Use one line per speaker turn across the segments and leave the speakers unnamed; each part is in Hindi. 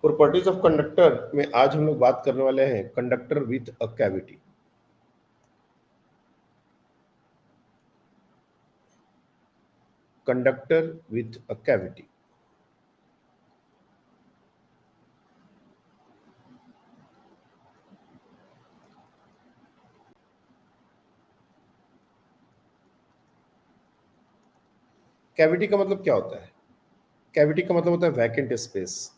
प्रॉपर्टीज ऑफ कंडक्टर में आज हम लोग बात करने वाले हैं conductor with a cavity. Conductor with a cavity. Cavity का मतलब क्या होता है? कैविटी का मतलब होता है वैकेंट स्पेस।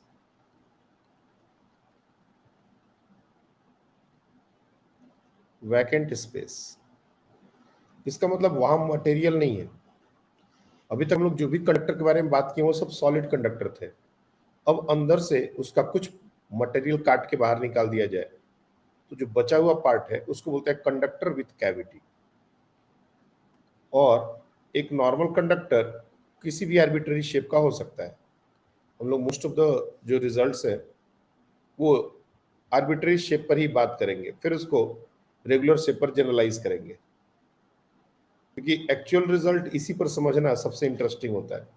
वैकेंट स्पेस, इसका मतलब वहां मटेरियल नहीं है। अभी तक हम लोग जो भी कंडक्टर के बारे में बात किए वो सब सॉलिड कंडक्टर थे। अब अंदर से उसका कुछ मटेरियल काट के बाहर निकाल दिया जाए तो जो बचा हुआ पार्ट है उसको बोलते हैं कंडक्टर विथ कैविटी। और एक नॉर्मल कंडक्टर किसी भी आर्बिट्ररी शेप का हो सकता है। हम लोग मोस्ट ऑफ द जो रिजल्ट्स है वो आर्बिट्ररी शेप पर ही बात करेंगे, फिर उसको रेगुलर शेप पर जनरलाइज करेंगे, क्योंकि एक्चुअल रिजल्ट इसी पर समझना सबसे इंटरेस्टिंग होता है।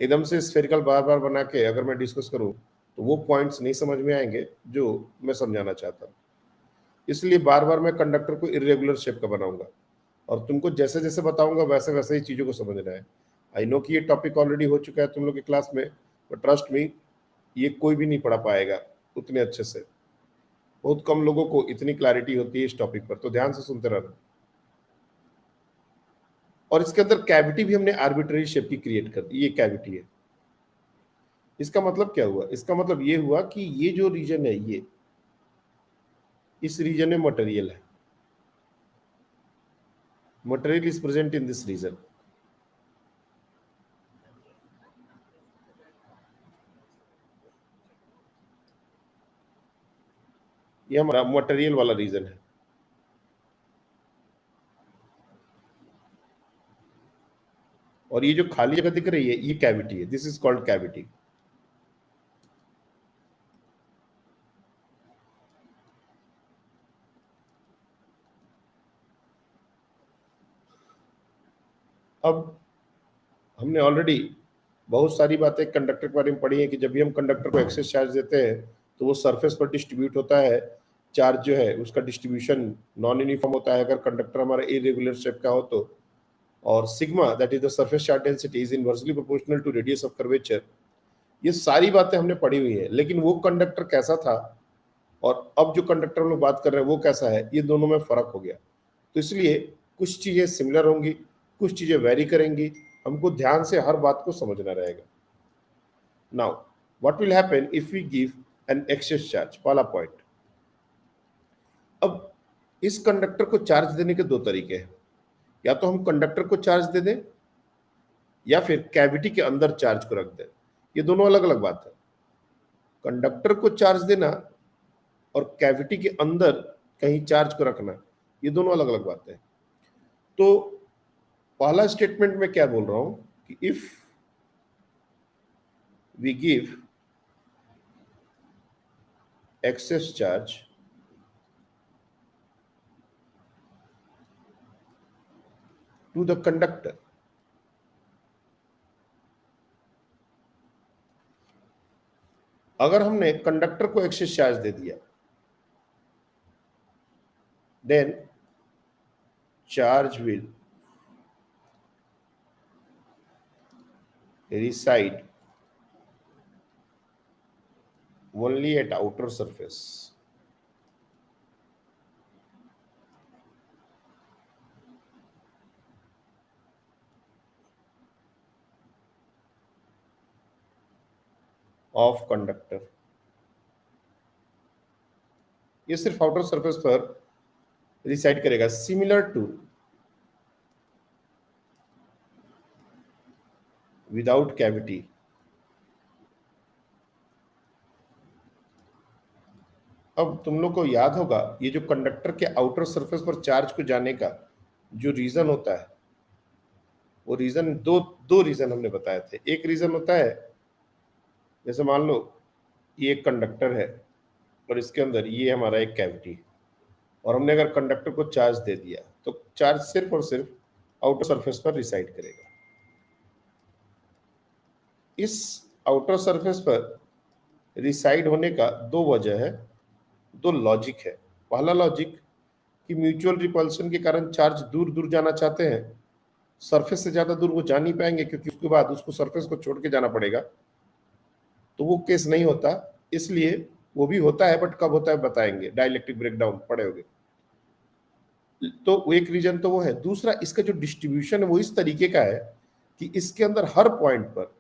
एकदम से स्फेरिकल बार बार बना के अगर मैं डिस्कस करूं तो वो पॉइंट्स नहीं समझ में आएंगे जो मैं समझाना चाहता हूं। इसलिए बार बार मैं कंडक्टर को इरेगुलर शेप का बनाऊंगा और तुमको जैसे जैसे बताऊंगा वैसे वैसे ही चीज़ों को समझना है। आई नो कि ये टॉपिक ऑलरेडी हो चुका है तुम लोग की क्लास में, बट ट्रस्ट मी ये कोई भी नहीं पढ़ा पाएगा उतने अच्छे से। बहुत कम लोगों को इतनी क्लैरिटी होती है इस टॉपिक पर, तो ध्यान से सुनते रहना। और इसके अंदर कैविटी भी हमने आर्बिट्ररी शेप की क्रिएट कर दी। ये कैविटी है। इसका मतलब क्या हुआ? इसका मतलब ये हुआ कि ये जो रीजन है, ये इस रीजन में मटेरियल है। Material is present in this region. ये हमारा मटेरियल वाला रीजन है। और ये जो खाली जगह दिख रही है ये कैविटी है। This is called cavity. अब हमने ऑलरेडी बहुत सारी बातें कंडक्टर के बारे में पढ़ी है कि जब भी हम कंडक्टर को एक्सेस चार्ज देते हैं तो वो सरफेस पर डिस्ट्रीब्यूट होता है। चार्ज जो है उसका डिस्ट्रीब्यूशन नॉन यूनिफॉर्म होता है अगर कंडक्टर हमारा इरेगुलर शेप का हो तो। और sigma that is the surface charge density is inversely proportional to radius of curvature. ये सारी बातें हमने पढ़ी हुई है, लेकिन वो कंडक्टर कैसा था और अब जो कंडक्टर हम लोग बात कर रहे हैं वो कैसा है, ये दोनों में फर्क हो गया। तो इसलिए कुछ चीजें सिमिलर होंगी, कुछ चीजें वेरी करेंगी। हमको ध्यान से हर बात को समझना रहेगा। Now what will happen if we give an excess charge? पहला पॉइंट। अब इस कंडक्टर को चार्ज देने के दो तरीके हैं। या तो हम कंडक्टर को चार्ज दे दें या फिर कैविटी के अंदर चार्ज को रख दें। ये दोनों अलग अलग बात है। कंडक्टर को चार्ज देना और कैविटी के अंदर कहीं चार्ज को रखना, ये दोनों अलग अलग बातें हैं। तो पहला स्टेटमेंट में क्या बोल रहा हूं कि if we give excess charge to the conductor, अगर हमने कंडक्टर को एक्सेस चार्ज दे दिया then charge will reside only at outer surface of conductor। ये सिर्फ आउटर सरफेस पर रिसाइड करेगा, सिमिलर टू विदाउट कैविटी। अब तुम लोग को याद होगा ये जो कंडक्टर के आउटर सरफेस पर चार्ज को जाने का जो रीजन होता है, वो रीजन दो दो रीजन हमने बताए थे। एक रीजन होता है जैसे मान लो ये एक कंडक्टर है और इसके अंदर ये हमारा एक कैविटी, और हमने अगर कंडक्टर को चार्ज दे दिया तो चार्ज सिर्फ और सिर्फ आउटर सरफेस पर रिसाइड करेगा। इस आउटर सरफेस पर रिसाइड होने का दो वजह है, दो लॉजिक है। पहला लॉजिक कि म्यूचुअल रिपल्शन के कारण चार्ज दूर दूर जाना चाहते हैं, सरफेस से ज्यादा दूर वो जा नहीं पाएंगे क्योंकि उसके बाद उसको सरफेस को छोड़ के जाना पड़ेगा, तो वो केस नहीं होता। इसलिए वो भी होता है, बट कब होता है बताएंगे, डाइलेक्ट्रिक ब्रेकडाउन पड़े होगे। तो वो एक रीजन तो वो है। दूसरा, इसका जो डिस्ट्रीब्यूशन है वो इस तरीके का है कि इसके अंदर हर पॉइंट पर,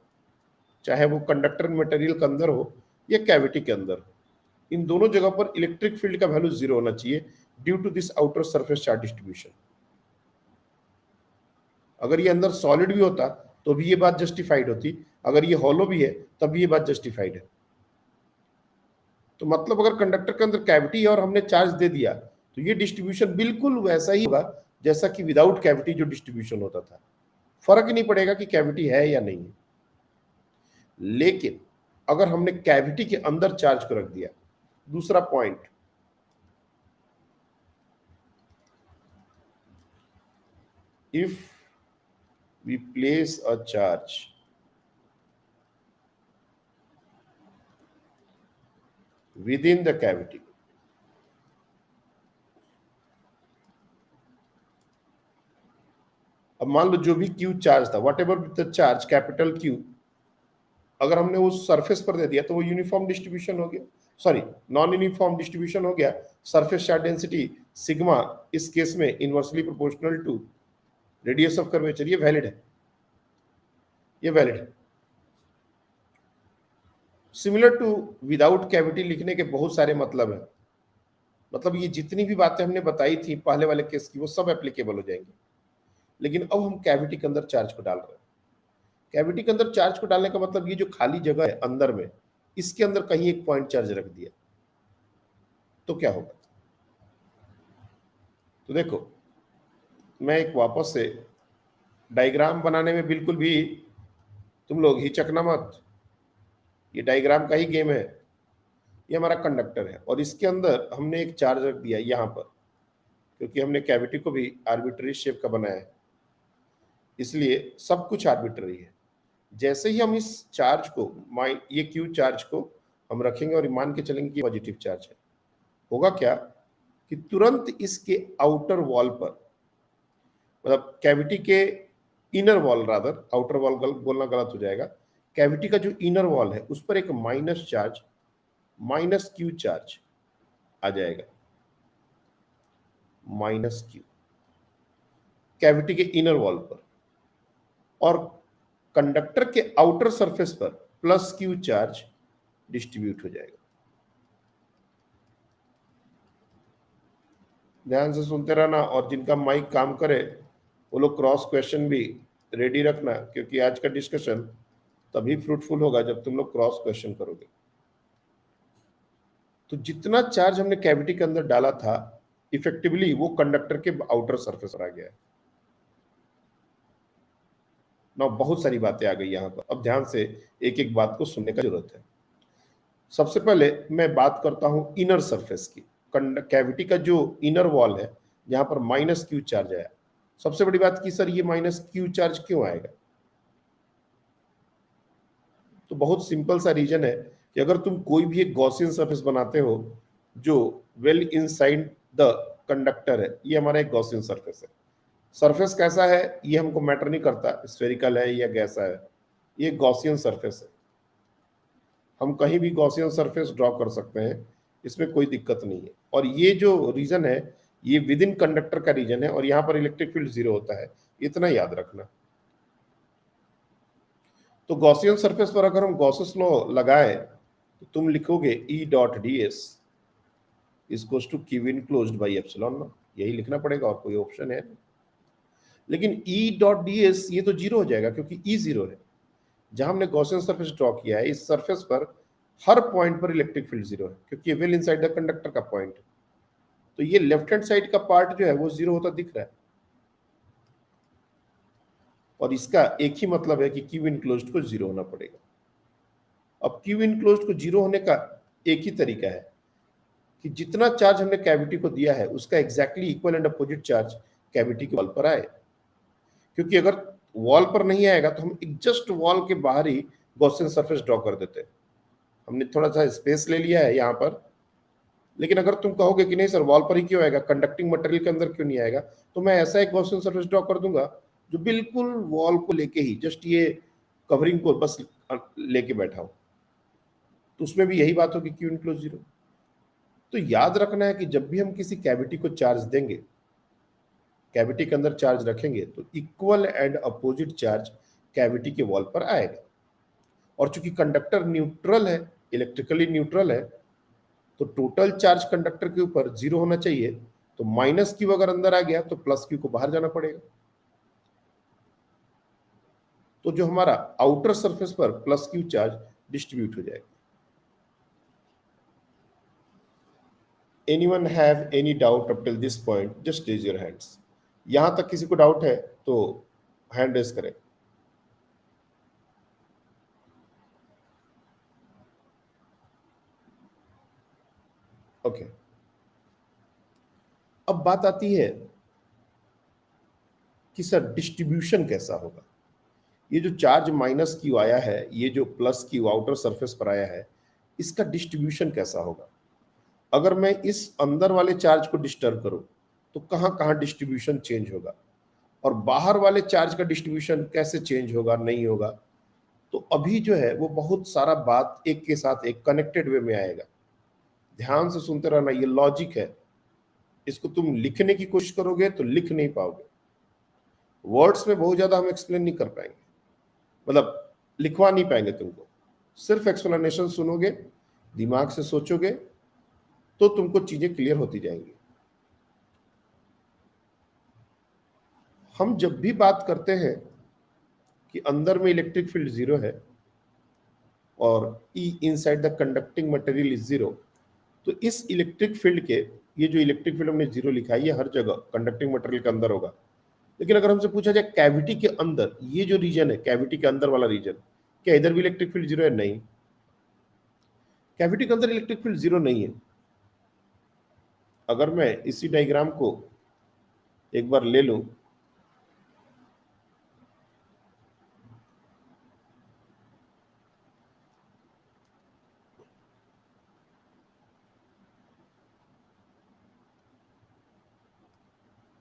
चाहे वो कंडक्टर मटेरियल के अंदर हो या कैविटी के अंदर हो, इन दोनों जगह पर इलेक्ट्रिक फील्ड का वैल्यू जीरो होना चाहिए due to this outer surface charge distribution. अगर ये अंदर सॉलिड भी होता तो भी ये बात जस्टिफाइड होती, अगर ये हॉलो भी है तब भी ये बात जस्टिफाइड है। तो मतलब अगर कंडक्टर के अंदर कैविटी है और हमने चार्ज दे दिया तो ये डिस्ट्रीब्यूशन बिल्कुल वैसा ही होगा जैसा कि विदाउट कैविटी जो डिस्ट्रीब्यूशन होता था। फर्क ही नहीं पड़ेगा कि कैविटी है या नहीं है। लेकिन अगर हमने कैविटी के अंदर चार्ज को रख दिया, दूसरा point, if we place a charge within the cavity, अब मान लो जो भी क्यू चार्ज था, whatever the charge capital Q, अगर हमने उस सरफेस पर दे दिया तो वो यूनिफॉर्म डिस्ट्रीब्यूशन हो गया, सॉरी नॉन यूनिफॉर्म डिस्ट्रीब्यूशन हो गया। सरफेस चार्ज डेंसिटी सिग्मा इस केस में inversely proportional to radius of curvature. ये वैलिड है, ये वैलिड है। सिमिलर टू विदाउट कैविटी लिखने के बहुत सारे मतलब है, मतलब ये जितनी भी बातें हमने बताई थी पहले वाले केस की वो सब एप्लीकेबल हो जाएंगी। लेकिन अब हम कैविटी के अंदर चार्ज को डाल रहे हैं। कैविटी के अंदर चार्ज को डालने का मतलब ये जो खाली जगह है अंदर में, इसके अंदर कहीं एक पॉइंट चार्ज रख दिया तो क्या होगा। तो देखो, मैं एक वापस से डायग्राम बनाने में बिल्कुल भी तुम लोग हिचकना मत, ये डायग्राम का ही गेम है। ये हमारा कंडक्टर है और इसके अंदर हमने एक चार्ज रख दिया यहाँ पर, क्योंकि हमने कैविटी को भी आर्बिट्ररी शेप का बनाया है, इसलिए सब कुछ आर्बिट्ररी है। जैसे ही हम इस चार्ज को, ये क्यू चार्ज को हम रखेंगे और मान के चलेंगे कि पॉजिटिव चार्ज है, होगा क्या कि तुरंत इसके आउटर वॉल पर, मतलब कैविटी के inner wall, rather outer wall बोलना गलत हो जाएगा, कैविटी का जो इनर वॉल है उस पर एक minus charge, minus Q charge आ जाएगा, माइनस क्यू कैविटी के इनर वॉल पर, और कंडक्टर के आउटर सरफेस पर प्लस क्यू चार्ज डिस्ट्रीब्यूट हो जाएगा। ध्यान से सुनते रहना, और जिनका माइक काम करे वो लोग क्रॉस क्वेश्चन भी रेडी रखना, क्योंकि आज का डिस्कशन तभी फ्रूटफुल होगा जब तुम लोग क्रॉस क्वेश्चन करोगे। तो जितना चार्ज हमने कैविटी के अंदर डाला था इफेक्टिवली वो कंडक्टर के आउटर सरफेस पर आ गया है ना। बहुत सारी बातें आ गई यहाँ पर, अब ध्यान से एक एक बात को सुनने का जरूरत है। सबसे पहले मैं बात करता हूं इनर सरफेस की। कैविटी का जो इनर वॉल है जहां पर माइनस क्यू चार्ज आया, सबसे बड़ी बात की सर ये माइनस क्यू चार्ज क्यों आएगा, तो बहुत सिंपल सा रीजन है कि अगर तुम कोई भी एक गॉसियन सरफेस बनाते हो जो वेल इनसाइड द कंडक्टर है, ये हमारा एक गॉसियन सरफेस है। सरफेस कैसा है ये हमको मैटर नहीं करता, स्फेरिकल है या गैसा है, ये गॉसियन सरफेस है। हम कहीं भी गॉसियन सरफेस ड्रॉ कर सकते हैं, इसमें कोई दिक्कत नहीं है। और ये जो रीजन है ये विद इन कंडक्टर का रीजन है, और यहाँ पर इलेक्ट्रिक फील्ड जीरो होता है, इतना याद रखना। तो गॉसियन सरफेस पर अगर हम गॉसेस लॉ लगाए तो तुम लिखोगे E dot D S is to Q enclosed by epsilon naught, यही लिखना पड़ेगा और कोई ऑप्शन है नहीं। लेकिन ई डॉट डी एस ये तो जीरो हो जाएगा क्योंकि ई जीरो है। जहां हमने गॉसियन सरफेस ड्रॉ किया है इस सरफेस पर हर पॉइंट पर इलेक्ट्रिक फील्ड जीरो है, क्योंकि ये वेल इनसाइड द कंडक्टर का पॉइंट है। तो ये लेफ्ट हैंड साइड का पार्ट जो है वो जीरो होता दिख रहा है, और इसका एक ही मतलब है कि क्यू इनक्लोज्ड को जीरो होना पड़ेगा। अब क्यू इनक्लोज्ड को जीरो होने का एक ही तरीका है कि जितना चार्ज हमने कैविटी को दिया है उसका exactly equal and opposite charge cavity के वॉल पर आए। क्योंकि अगर वॉल पर नहीं आएगा तो हम जस्ट वॉल के बाहर ही गॉसियन सरफेस ड्रॉ कर देते हैं, हमने थोड़ा सा स्पेस ले लिया है यहाँ पर, लेकिन अगर तुम कहोगे कि नहीं सर वॉल पर ही क्यों आएगा, कंडक्टिंग मटेरियल के अंदर क्यों नहीं आएगा, तो मैं ऐसा एक गॉसियन सरफेस ड्रॉ कर दूंगा जो बिल्कुल वॉल को लेके ही जस्ट ये कवरिंग को बस लेके बैठा हो, तो उसमें भी यही बात होगी क्यू इनक्लोज जीरो। तो याद रखना है कि जब भी हम किसी कैविटी को चार्ज देंगे, कैविटी के अंदर चार्ज रखेंगे, तो equal and opposite charge cavity के वॉल पर आएगा। और चूंकि कंडक्टर न्यूट्रल है, इलेक्ट्रिकली न्यूट्रल है, तो टोटल चार्ज कंडक्टर के ऊपर जीरो होना चाहिए। तो माइनस क्यू अगर अंदर आ गया तो प्लस क्यू को बाहर जाना पड़ेगा। तो जो हमारा आउटर सरफेस पर प्लस क्यू चार्ज डिस्ट्रीब्यूट हो जाएगा। Anyone have any doubt up till this point, just raise your hands. यहां तक किसी को डाउट है तो हैंड रेज करें। ओके, अब बात आती है कि सर डिस्ट्रीब्यूशन कैसा होगा। ये जो चार्ज माइनस क्यू आया है, ये जो प्लस क्यू आउटर सरफेस पर आया है, इसका डिस्ट्रीब्यूशन कैसा होगा। अगर मैं इस अंदर वाले चार्ज को डिस्टर्ब करूं तो कहां कहां डिस्ट्रीब्यूशन चेंज होगा, और बाहर वाले चार्ज का डिस्ट्रीब्यूशन कैसे चेंज होगा नहीं होगा। तो अभी जो है वो बहुत सारा बात एक के साथ एक कनेक्टेड वे में आएगा। ध्यान से सुनते रहना, ये लॉजिक है। इसको तुम लिखने की कोशिश करोगे तो लिख नहीं पाओगे, वर्ड्स में बहुत ज्यादा हम एक्सप्लेन नहीं कर पाएंगे, मतलब लिखवा नहीं पाएंगे तुमको। सिर्फ एक्सप्लेनेशन सुनोगे, दिमाग से सोचोगे, तो तुमको चीजें क्लियर होती जाएंगी। हम जब भी बात करते हैं कि अंदर में इलेक्ट्रिक फील्ड जीरो है और E inside the conducting material is zero, तो इस इलेक्ट्रिक फील्ड के, ये जो इलेक्ट्रिक फील्ड हमने जीरो लिखा है, ये हर जगह कंडक्टिंग मटेरियल के अंदर होगा। लेकिन अगर हमसे पूछा जाए कैविटी के अंदर, ये जो रीजन है कैविटी के अंदर वाला रीजन, क्या इधर भी इलेक्ट्रिक फील्ड जीरो है? नहीं, कैविटी के अंदर इलेक्ट्रिक फील्ड जीरो नहीं है। अगर मैं इसी डायग्राम को एक बार ले लूं,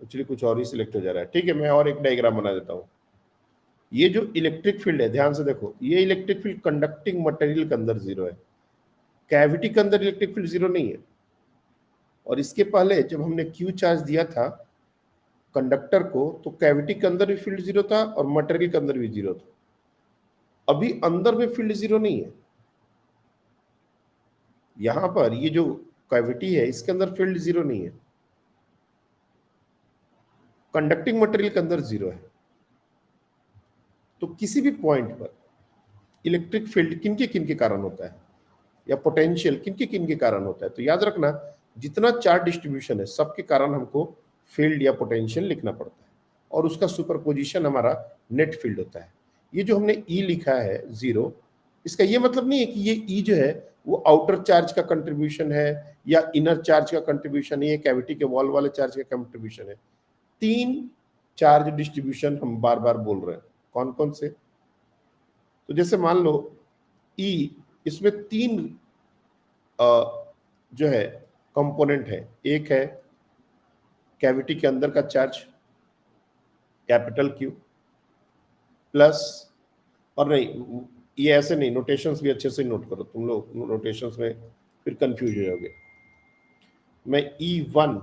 एक्चुअली कुछ और ही सिलेक्ट हो जा रहा है, ठीक है मैं और एक डायग्राम बना देता हूं। ये जो इलेक्ट्रिक फील्ड है, ध्यान से देखो, ये इलेक्ट्रिक फील्ड कंडक्टिंग मटेरियल के अंदर जीरो है, कैविटी के अंदर इलेक्ट्रिक फील्ड जीरो नहीं है। और इसके पहले जब हमने क्यू चार्ज दिया था कंडक्टर को, तो कैविटी के अंदर भी फील्ड जीरो था और मटेरियल के अंदर भी जीरो था। अभी अंदर में फील्ड जीरो नहीं है। यहां पर ये जो कैविटी है इसके अंदर फील्ड जीरो नहीं है, कंडक्टिंग मटेरियल के अंदर जीरो है। तो किसी भी पॉइंट पर इलेक्ट्रिक फील्ड किनके किनके कारण होता है, या पोटेंशियल किनके किनके कारण होता है, तो याद रखना जितना चार्ज डिस्ट्रीब्यूशन है सबके कारण हमको फील्ड या पोटेंशियल लिखना पड़ता है, और उसका सुपरपोजिशन हमारा नेट फील्ड होता है। ये जो हमने ई लिखा है जीरो, इसका ये मतलब नहीं है कि ये ई जो है वो आउटर चार्ज का कंट्रीब्यूशन है या इनर चार्ज का कंट्रीब्यूशन है, ये कैविटी के वॉल वाले चार्ज का कंट्रीब्यूशन है। तीन चार्ज डिस्ट्रीब्यूशन हम बार बार बोल रहे हैं, कौन कौन से। तो जैसे मान लो ई, इसमें तीन जो है कंपोनेंट है। एक है कैविटी के अंदर का चार्ज कैपिटल क्यू प्लस, और नहीं ये ऐसे नहीं, नोटेशंस भी अच्छे से नोट करो तुम लोग, नोटेशंस में फिर कंफ्यूज हो जाओगे। मैं E1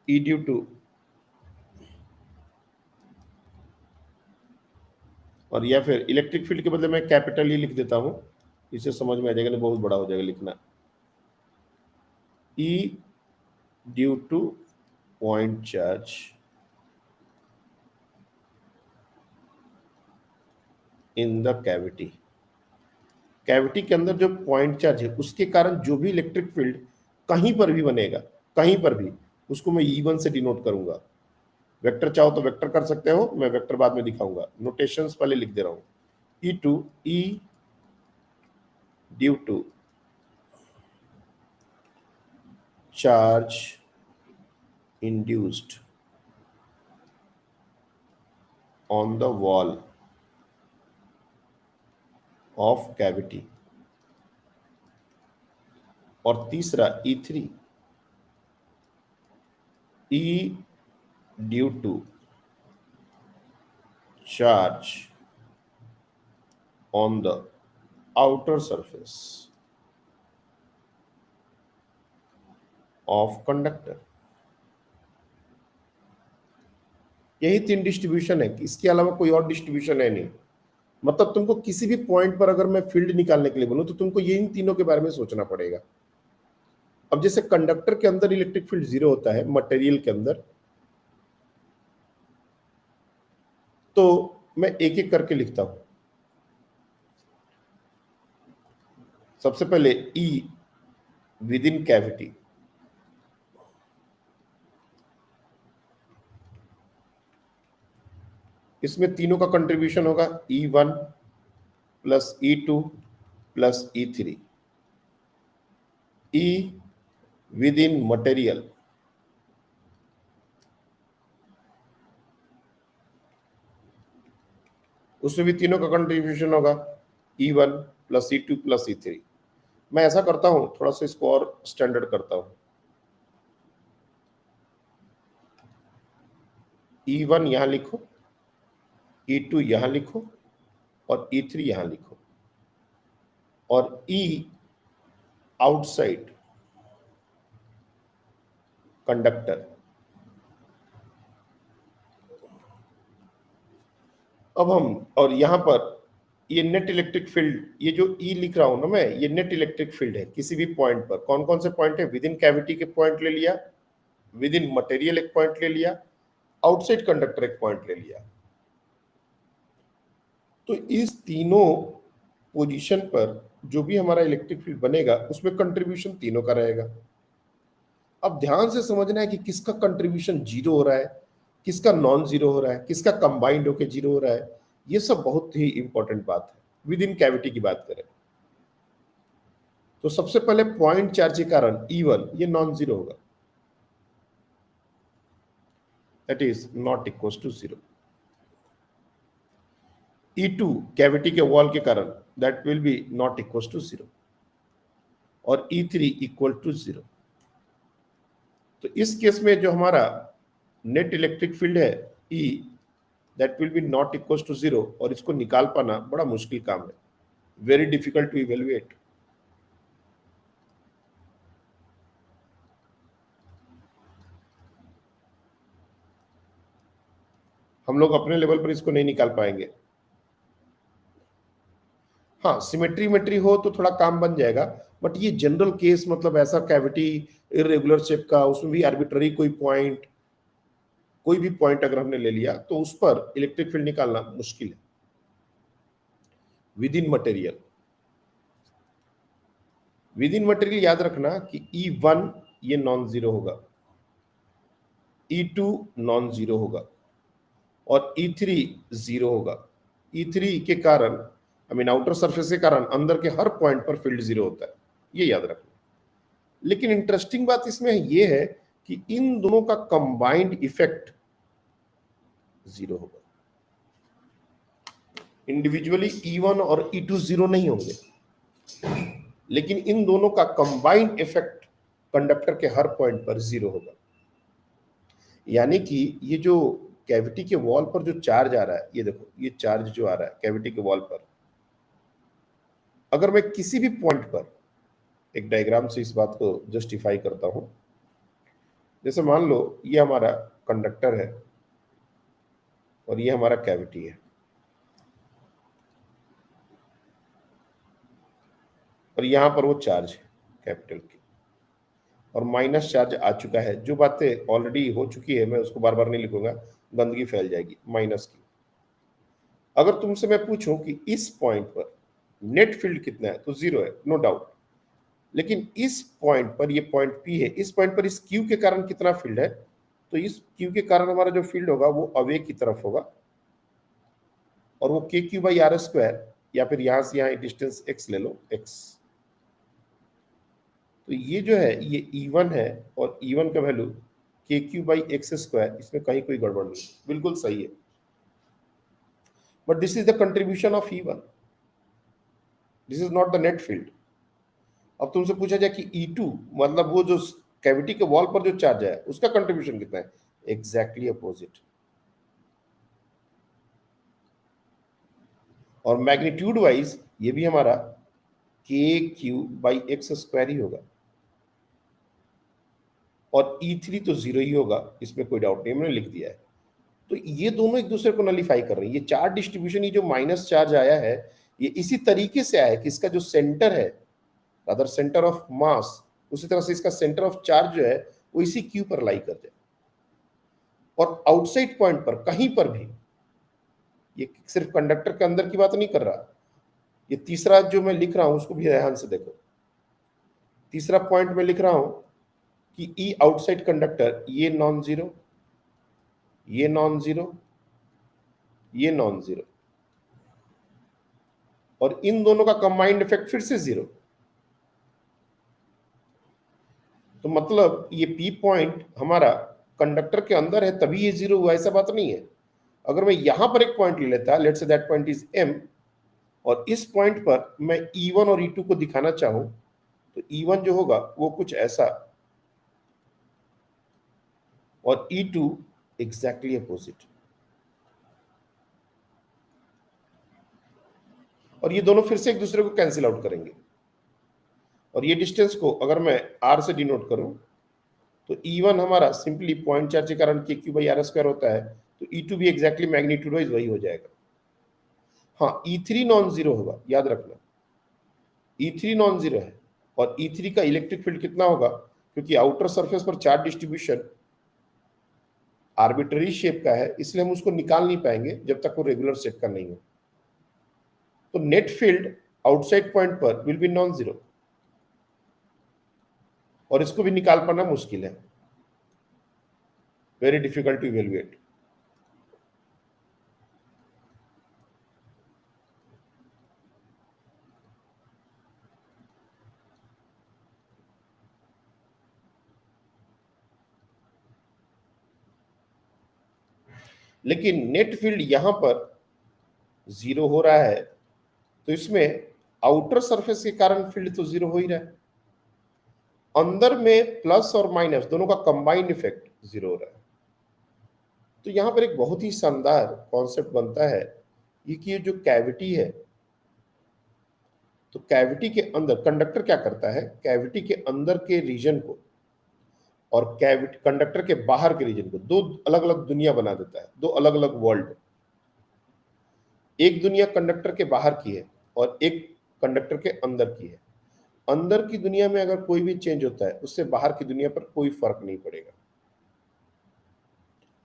ई ड्यू टू, और या फिर इलेक्ट्रिक फील्ड के बदले मैं कैपिटल ई लिख देता हूं, इसे समझ में आ जाएगा, नहीं बहुत बड़ा हो जाएगा लिखना। E due to point charge in the cavity, cavity के अंदर जो पॉइंट चार्ज है उसके कारण जो भी इलेक्ट्रिक फील्ड कहीं पर भी बनेगा, कहीं पर भी, उसको मैं E1 से डिनोट करूंगा। वेक्टर चाहो तो वेक्टर कर सकते हो, मैं वेक्टर बाद में दिखाऊंगा, नोटेशंस पहले लिख दे रहा हूं। E2 E due to charge induced on the wall of cavity, और तीसरा E3 E due to charge on the outer surface of conductor. यही तीन डिस्ट्रीब्यूशन है, इसके अलावा कोई और डिस्ट्रीब्यूशन है नहीं। मतलब तुमको किसी भी पॉइंट पर अगर मैं फील्ड निकालने के लिए बोलूं तो तुमको ये इन तीनों के बारे में सोचना पड़ेगा। अब जैसे कंडक्टर के अंदर इलेक्ट्रिक फील्ड 0 होता है, मटेरियल के अंदर, तो मैं एक एक करके लिखता हूं। सबसे पहले E विद इन कैविटी, इसमें तीनों का कंट्रीब्यूशन होगा E1 plus E2 plus E3। E with in material, उसमें भी तीनों का कंट्रीब्यूशन होगा E1 plus E2 plus E3। मैं ऐसा करता हूं, थोड़ा सा इसको और स्टैंडर्ड करता हूं। E1 यहां लिखो, E2 यहां लिखो, और E3 यहां लिखो, और E आउटसाइड कंडक्टर। अब हम, और यहां पर ये नेट इलेक्ट्रिक फील्ड, ये जो E लिख रहा हूं ना मैं, ये नेट इलेक्ट्रिक फील्ड है किसी भी पॉइंट पर। कौन कौन से पॉइंट है? विद इन कैविटी के पॉइंट ले लिया, विद इन मटेरियल एक पॉइंट ले लिया, आउटसाइड कंडक्टर एक पॉइंट ले लिया। तो इस तीनों पोजीशन पर जो भी हमारा इलेक्ट्रिक फील्ड बनेगा उसमें कंट्रीब्यूशन तीनों का रहेगा। अब ध्यान से समझना है कि किसका कंट्रीब्यूशन 0 हो रहा है, किसका नॉन जीरो हो रहा है, किसका कंबाइंड होकर 0 हो रहा है। ये सब बहुत ही इंपॉर्टेंट बात है विद इन कैविटी की बात करें तो। सबसे पहले पॉइंट चार्ज के कारण E1 ये नॉन जीरो होगा, that is not equal to 0। E2 cavity के वॉल के कारण that will be not equal to 0, और E3 इक्वल टू 0। तो इस केस में जो हमारा नेट इलेक्ट्रिक फील्ड है E, that will be not equal to 0, और इसको निकाल पाना बड़ा मुश्किल काम है, वेरी डिफिकल्ट टू इवेल्युएट। हम लोग अपने लेवल पर इसको नहीं निकाल पाएंगे। हाँ, सिमेट्री हो तो थोड़ा काम बन जाएगा, बट ये जनरल केस, मतलब ऐसा कैविटी इरेगुलर शेप का, उसमें भी आर्बिट्ररी कोई भी पॉइंट अगर हमने ले लिया तो उस पर इलेक्ट्रिक फील्ड निकालना मुश्किल है। With in material, with in material याद रखना कि E1 ये नॉन जीरो होगा, E2 नॉन जीरो होगा, और E3 जीरो होगा। E3 के कारण, आई मीन आउटर सरफेस के कारण, अंदर के हर पॉइंट पर फील्ड जीरो होता है, ये याद रखना। लेकिन इंटरेस्टिंग बात इसमें ये है कि इन दोनों का कंबाइंड इफेक्ट 0 होगा। इंडिविजुअली E1 और E2 जीरो नहीं होंगे, लेकिन इन दोनों का कंबाइंड इफेक्ट कंडक्टर के हर पॉइंट पर 0 होगा। यानी कि ये जो कैविटी के वॉल पर जो चार्ज आ रहा है, ये देखो, ये चार्ज जो आ रहा है कैविटी के वॉल पर, अगर मैं किसी भी पॉइंट पर एक डायग्राम से इस बात को जस्टिफाई करता हूं। जैसे मान लो ये हमारा कंडक्टर है और ये हमारा कैविटी है, और यहां पर वो चार्ज है कैपिटल की, और माइनस चार्ज आ चुका है। जो बातें ऑलरेडी हो चुकी है मैं उसको बार बार नहीं लिखूंगा, गंदगी फैल जाएगी माइनस की। अगर तुमसे मैं पूछूं कि इस पॉइंट पर नेट फील्ड कितना है, तो 0 है, नो डाउट। लेकिन इस पॉइंट पर, ये पॉइंट P है, इस पॉइंट पर इस Q के कारण कितना फील्ड है, तो इस Q के कारण हमारा जो फील्ड होगा वो अवे की तरफ होगा, और वो KQ/R², या फिर यहां से यहां डिस्टेंस x ले लो, x। तो ये जो है ये E1 है, और E1 का वैल्यू KQ/x², इसमें कहीं कोई गड़बड़ नहीं, बिल्कुल सही है। But this is the contribution of E1। This is not the net field. अब तुमसे पूछा जाए कि E2 मतलब वो जो कैविटी के वॉल पर जो चार्ज है उसका कंट्रीब्यूशन कितना है, एग्जैक्टली अपोजिट। और मैग्नीट्यूड वाइज ये भी हमारा KQ/x² ही होगा, और E3 तो 0 ही होगा, इसमें कोई डाउट नहीं, मैंने लिख दिया है। तो ये दोनों एक दूसरे को नलीफाई कर रहे हैं। ये चार्ज डिस्ट्रीब्यूशन, ये जो माइनस चार्ज आया है, ये इसी तरीके से आया है कि इसका जो सेंटर है, अदर सेंटर ऑफ मास, उसी तरह से इसका सेंटर ऑफ चार्ज जो है वो इसी क्यू पर लाई कर जाए। और आउटसाइड पॉइंट पर कहीं पर भी, ये सिर्फ कंडक्टर के अंदर की बात नहीं कर रहा, ये तीसरा जो मैं लिख रहा हूं उसको भी ध्यान से देखो। तीसरा पॉइंट में लिख रहा हूं कि ई आउटसाइड कंडक्टर, ये नॉन जीरो, ये नॉन जीरो, ये नॉन जीरो, और इन दोनों का कंबाइंड इफेक्ट फिर से जीरो। तो मतलब ये पी पॉइंट हमारा कंडक्टर के अंदर है तभी ये जीरो हुआ, ऐसा बात नहीं है। अगर मैं यहां पर एक पॉइंट ले लेता, let's say that point is M, और इस पॉइंट पर मैं E1 और E2 को दिखाना चाहूं, तो E1 जो होगा वो कुछ ऐसा, और E2 एग्जैक्टली अपोजिट। और ये दोनों फिर से एक दूसरे को कैंसिल आउट करेंगे। और ये डिस्टेंस को अगर मैं R से डिनोट करूं, तो E1 हमारा सिंपली पॉइंट चार्ज के कारण KQ/r² होता है, तो E2 भी एग्जैक्टली मैग्नीट्यूड वाइज वही हो जाएगा। हाँ, E3 नॉन जीरो होगा, याद रखना, E3 नॉन जीरो है। और E3 का इलेक्ट्रिक फील्ड कितना होगा, क्योंकि आउटर सरफेस पर चार्ज डिस्ट्रीब्यूशन आर्बिट्ररी शेप का है, इसलिए हम उसको निकाल नहीं पाएंगे जब तक वो रेगुलर शेप का नहीं हो। तो नेट फील्ड आउटसाइड पॉइंट पर विल बी नॉन जीरो, और इसको भी निकाल पाना मुश्किल है, वेरी डिफिकल्ट टू इवेल्युएट। लेकिन नेट फील्ड यहां पर जीरो हो रहा है, तो इसमें आउटर सरफेस के कारण फील्ड तो जीरो हो ही रहा है, अंदर में प्लस और माइनस दोनों का कंबाइंड इफेक्ट जीरो हो रहा है। तो यहां पर एक बहुत ही शानदार कॉन्सेप्ट बनता है, ये कि ये जो कैविटी है, तो कैविटी के अंदर कंडक्टर क्या करता है, कैविटी के अंदर के रीजन को और कैविटी कंडक्टर के बाहर के रीजन को दो अलग अलग दुनिया बना देता है, दो अलग अलग वर्ल्ड। एक दुनिया कंडक्टर के बाहर की है और एक कंडक्टर के अंदर की है। अंदर की दुनिया में अगर कोई भी चेंज होता है, उससे बाहर की दुनिया पर कोई फर्क नहीं पड़ेगा,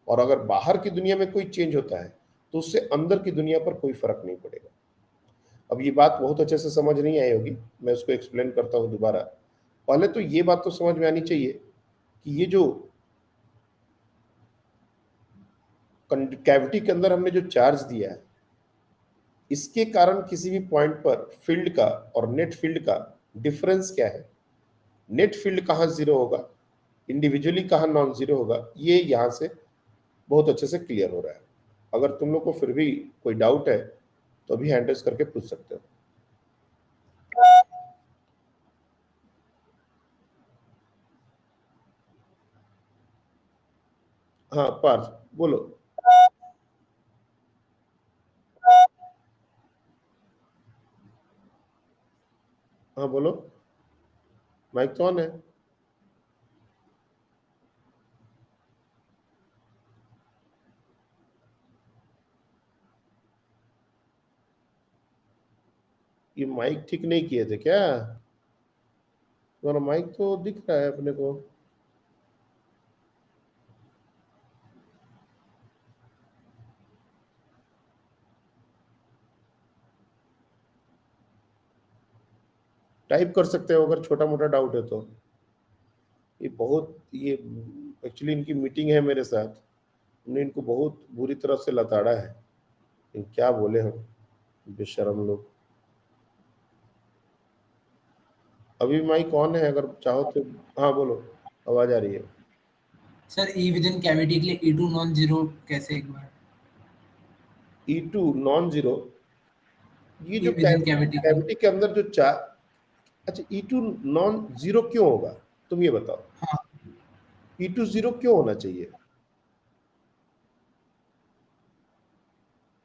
और अगर बाहर की दुनिया में कोई चेंज होता है तो उससे अंदर की दुनिया पर कोई फर्क नहीं पड़ेगा। अब ये बात बहुत अच्छे से समझ नहीं आई होगी, मैं उसको एक्सप्लेन करता हूं दोबारा। पहले तो ये बात तो समझ में आनी चाहिए कि ये जो कैविटी के अंदर हमने जो चार्ज दिया है, इसके कारण किसी भी पॉइंट पर फील्ड का और नेट फील्ड का डिफरेंस क्या है, नेट फील्ड कहाँ जीरो होगा, इंडिविजुअली कहाँ नॉन जीरो होगा, ये यहाँ से बहुत अच्छे से क्लियर हो रहा है। अगर तुम लोग को फिर भी कोई डाउट है तो अभी हैंड रेज करके पूछ सकते हो। हाँ पार्थ बोलो। हाँ बोलो, माइक तो ऑन है। ये माइक ठीक नहीं किए थे क्या? तुम्हारा माइक तो दिख रहा है अपने को। टाइप कर सकते हो अगर छोटा मोटा डाउट है तो। ये एक्चुअली इनकी मीटिंग है मेरे साथ, हमने इनको बहुत बुरी तरह से लताड़ा है, लेकिन क्या बोले हम, बेशरम लोग। अभी माइक ऑन है, अगर चाहो तो। हाँ बोलो, आवाज आ रही है।
Sir E with in cavity के लिए E2 नॉन जीरो कैसे एक बार?
E2 नॉन जीरो, ये जो
विद इन कैविटी की।
कैविटी के अंदर जो चार, अच्छा E2 नॉन जीरो क्यों होगा, तुम ये बताओ,
हाँ
E2 जीरो क्यों होना चाहिए?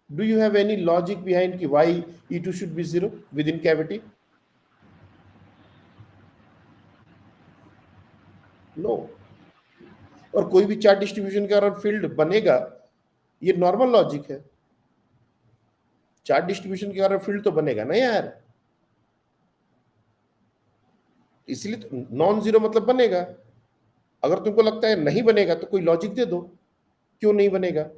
Do you have any logic behind कि why E2 should be zero within cavity? No. और कोई भी चार्ज डिस्ट्रीब्यूशन के कारण फील्ड बनेगा, ये नॉर्मल लॉजिक है। चार्ज डिस्ट्रीब्यूशन के कारण फील्ड तो बनेगा ना यार, इसलिए तो नॉन जीरो मतलब बनेगा। अगर तुमको लगता है नहीं बनेगा तो कोई लॉजिक दे दो क्यों नहीं बनेगा।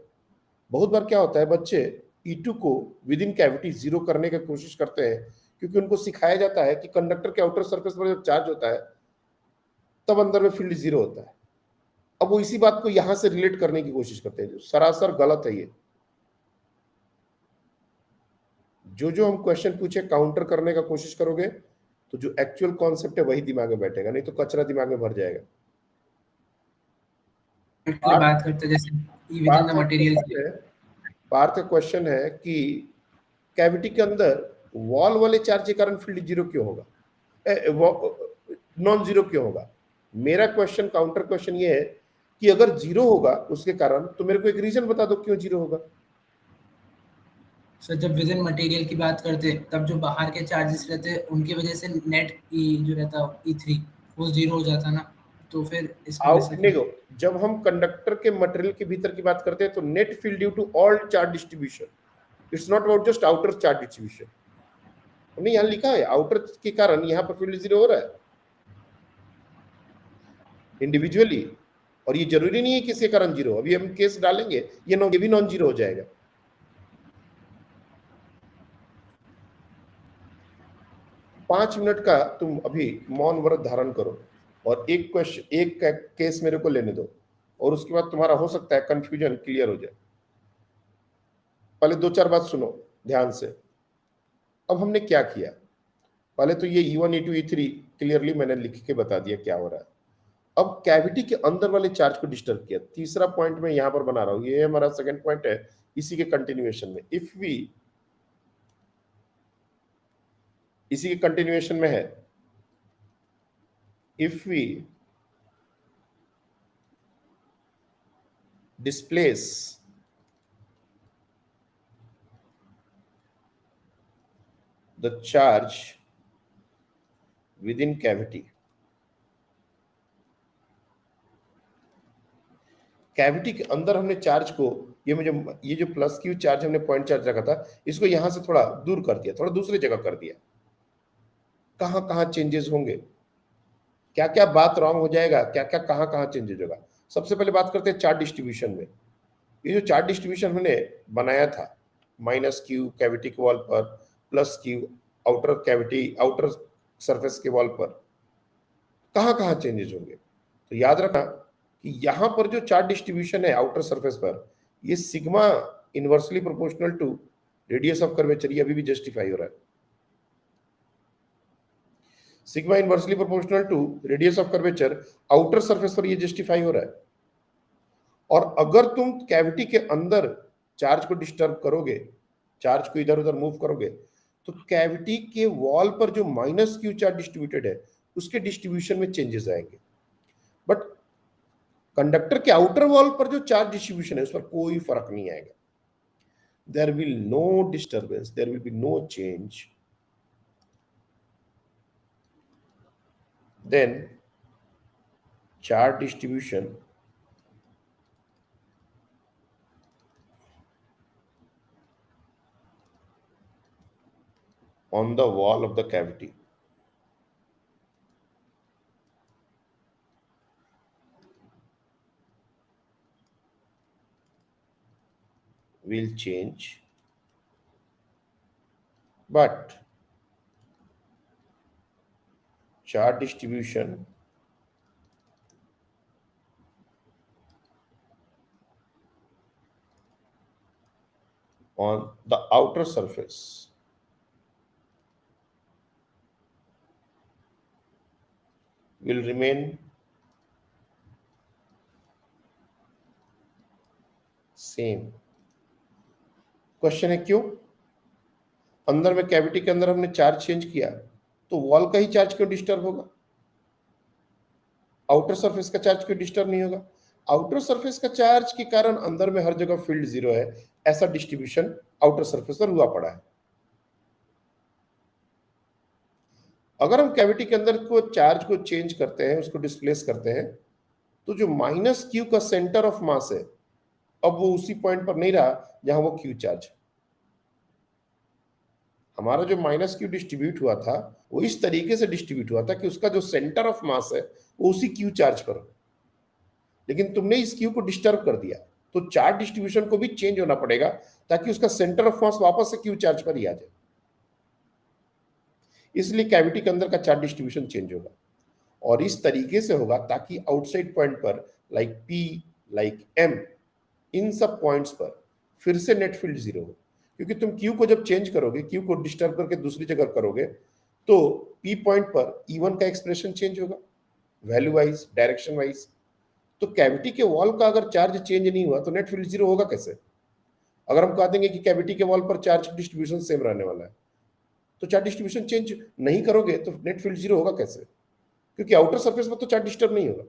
बहुत बार क्या होता है, बच्चे E2 को विद इन कैविटी जीरो करने की कोशिश करते हैं, क्योंकि उनको सिखाया जाता है कि कंडक्टर के आउटर सरफेस पर जब चार्ज होता है तब अंदर में फील्ड जीरो होता है। अब वो इसी बात को यहां से रिलेट करने की कोशिश करते हैं, जो सरासर गलत है। ये जो हम क्वेश्चन पूछे काउंटर करने का कोशिश करोगे तो जो एक्चुअल कॉन्सेप्ट है वही दिमाग में बैठेगा, नहीं तो कचरा दिमाग में भर जाएगा।
के लिए
पार्थ
बात करते हैं, जैसे ई विद इन
पार्थ
द
का
मटेरियल के
क्वेश्चन
लिए।
है पार्थ का क्वेश्चन है कि कैविटी के अंदर वॉल वाले चार्ज के कारण फील्ड जीरो क्यों होगा, नॉन जीरो क्यों होगा। मेरा क्वेश्चन, काउंटर क्वेश्चन ये है कि अगर जीरो होगा उसके कारण, तो मेरे को एक रीजन बता दो क्यों जीरो होगा।
सर जब विद इन मटेरियल की बात करते तब जो बाहर के चार्जेस रहते उनकी वजह से नेट ई जो रहता E3 वो जीरो हो जाता ना, तो फिर इस वजह
आउट
से फिर।
देखो, जब हम कंडक्टर के मटेरियल के भीतर की बात करते हैं तो net field due to all charge distribution, it's not about just outer charge distribution. हमने यहाँ लिखा है आउटर के कारण यहाँ पर फील्ड जीरो हो रहा है इंडिविजुअली, और ये जरूरी नहीं है किसी के कारण जीरो। अभी हम केस डालेंगे, ये भी नॉन जीरो हो जाएगा। 5 मिनट का तुम अभी मौन व्रत धारण करो और एक क्वेश्चन, एक केस मेरे को लेने दो, और उसके बाद तुम्हारा हो सकता है कंफ्यूजन क्लियर हो जाए। पहले दो चार बात सुनो ध्यान से। अब हमने क्या किया, पहले तो ये E1 E2 E3 क्लियरली मैंने लिख के बता दिया क्या हो रहा है। अब कैविटी के अंदर वाले चार्ज को डिस्टर्ब किया। तीसरा पॉइंट मैं यहां पर बना रहा हूं, ये हमारा सेकंड पॉइंट है इसी के कंटिन्यूएशन में। इसी के कंटिन्यूएशन में है, if we displace the charge within cavity, cavity के अंदर हमने चार्ज को, ये जो प्लस क्यू चार्ज हमने पॉइंट चार्ज रखा था, इसको यहां से थोड़ा दूर कर दिया, थोड़ा दूसरी जगह कर दिया। कहां कहां चेंजेस होंगे, क्या क्या बात रॉन्ग हो जाएगा, क्या क्या कहां कहां चेंजेस होगा। सबसे पहले बात करते हैं चार्ज डिस्ट्रीब्यूशन में। ये जो चार्ज डिस्ट्रीब्यूशन हमने बनाया था, माइनस क्यू कैविटी के वॉल पर, plus Q outer cavity outer surface के वॉल पर, कहां कहां चेंजेस होंगे। तो याद रखना कि यहां पर जो चार्ज डिस्ट्रीब्यूशन है आउटर सरफेस पर, ये sigma inversely proportional to radius of curvature, ये अभी भी जस्टिफाई हो रहा है। Sigma inversely proportional to radius of curvature outer surface पर ये जस्टिफाई हो रहा है। और अगर तुम कैविटी के अंदर चार्ज को डिस्टर्ब करोगे, चार्ज को इधर उधर मूव करोगे, तो कैविटी के वॉल पर जो माइनस क्यू चार्ज डिस्ट्रीब्यूटेड है उसके डिस्ट्रीब्यूशन में चेंजेस आएंगे। बट कंडक्टर के आउटर वॉल पर जो चार्ज डिस्ट्रीब्यूशन है उस पर कोई फर्क नहीं आएगा। There will no disturbance, there will be no change. Then charge distribution on the wall of the cavity will change, but charge distribution on the outer surface will remain same। Question है क्यों? अंदर में कैविटी के अंदर हमने चार्ज चेंज किया तो वॉल का ही चार्ज क्यों डिस्टर्ब होगा, आउटर सरफेस का चार्ज क्यों डिस्टर्ब नहीं होगा? आउटर सरफेस का चार्ज के कारण अंदर में हर जगह फील्ड जीरो है, ऐसा डिस्ट्रीब्यूशन आउटर सरफेस पर हुआ पड़ा है। अगर हम कैविटी के अंदर को चार्ज को चेंज करते हैं, उसको डिस्प्लेस करते हैं, तो जो माइनस क्यू का सेंटर ऑफ मास है अब वो उसी पॉइंट पर नहीं रहा जहां वो क्यू चार्ज। हमारा जो माइनस क्यू डिस्ट्रीब्यूट हुआ था वो इस तरीके से डिस्ट्रीब्यूट हुआ था कि उसका जो सेंटर ऑफ मास है वो उसी क्यू चार्ज पर हो, लेकिन तुमने इस क्यू को डिस्टर्ब कर दिया, तो चार्ज डिस्ट्रीब्यूशन को भी चेंज होना पड़ेगा ताकि उसका सेंटर ऑफ मास वापस से क्यू चार्ज पर ही आ जाए। इसलिए कैविटी के अंदर का चार्ज डिस्ट्रीब्यूशन चेंज होगा और इस तरीके से होगा ताकि आउटसाइड पॉइंट पर लाइक पी, लाइक एम, इन सब पॉइंट्स पर फिर से नेट फील्ड जीरो हो, क्योंकि तुम क्यू को जब चेंज करोगे, क्यू को डिस्टर्ब करके दूसरी जगह करोगे, तो पी पॉइंट पर E1 का एक्सप्रेशन चेंज होगा वैल्यू वाइज, डायरेक्शन वाइज। तो कैविटी के वॉल का अगर चार्ज चेंज नहीं हुआ तो नेट फील्ड जीरो होगा कैसे? अगर हम कह देंगे कि कैविटी के वॉल पर चार्ज डिस्ट्रीब्यूशन सेम रहने वाला है, तो चार्ज डिस्ट्रीब्यूशन चेंज नहीं करोगे तो नेट फील्ड जीरो होगा कैसे? क्योंकि आउटर सरफेस पर तो चार्ज डिस्टर्ब नहीं होगा,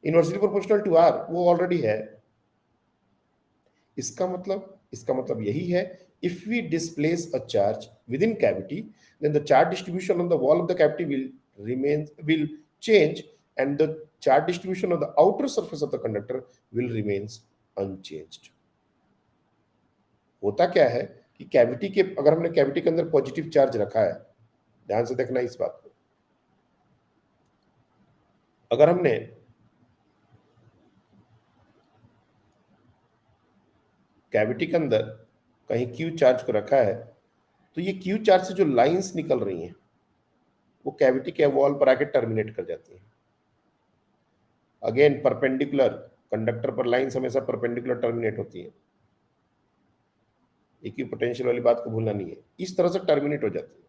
इनवर्सली प्रोपोर्शनल टू आर वो ऑलरेडी है। इसका मतलब यही है, if we displace a charge within cavity, then the charge distribution on the wall of the cavity will change, and the charge distribution of the outer surface of the conductor will remains unchanged. होता क्या है कि कैविटी के, अगर हमने कैविटी के अंदर पॉजिटिव चार्ज रखा है, ध्यान से देखना इस बात को, अगर हमने कैविटी के अंदर कहीं क्यू चार्ज को रखा है, तो ये क्यू चार्ज से जो लाइंस निकल रही हैं वो कैविटी के वॉल पर आके टर्मिनेट कर जाती हैं। अगेन परपेंडिकुलर, कंडक्टर पर लाइंस हमेशा परपेंडिकुलर टर्मिनेट होती है, इक्विपोटेंशियल वाली बात को भूलना नहीं है, इस तरह से टर्मिनेट हो जाती है।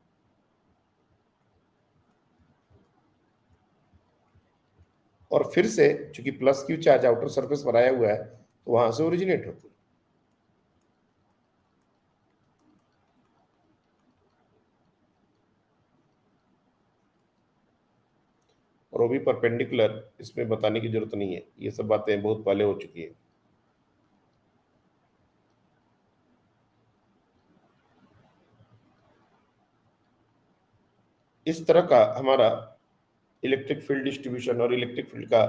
और फिर से चूंकि plus Q charge outer surface पर आया हुआ है तो वहां से ओरिजिनेट होती है। और वो भी परपेंडिकुलर, इसमें बताने की जरूरत नहीं है, ये सब बातें बहुत पहले हो चुकी है। इस तरह का हमारा इलेक्ट्रिक फील्ड डिस्ट्रीब्यूशन और इलेक्ट्रिक फील्ड का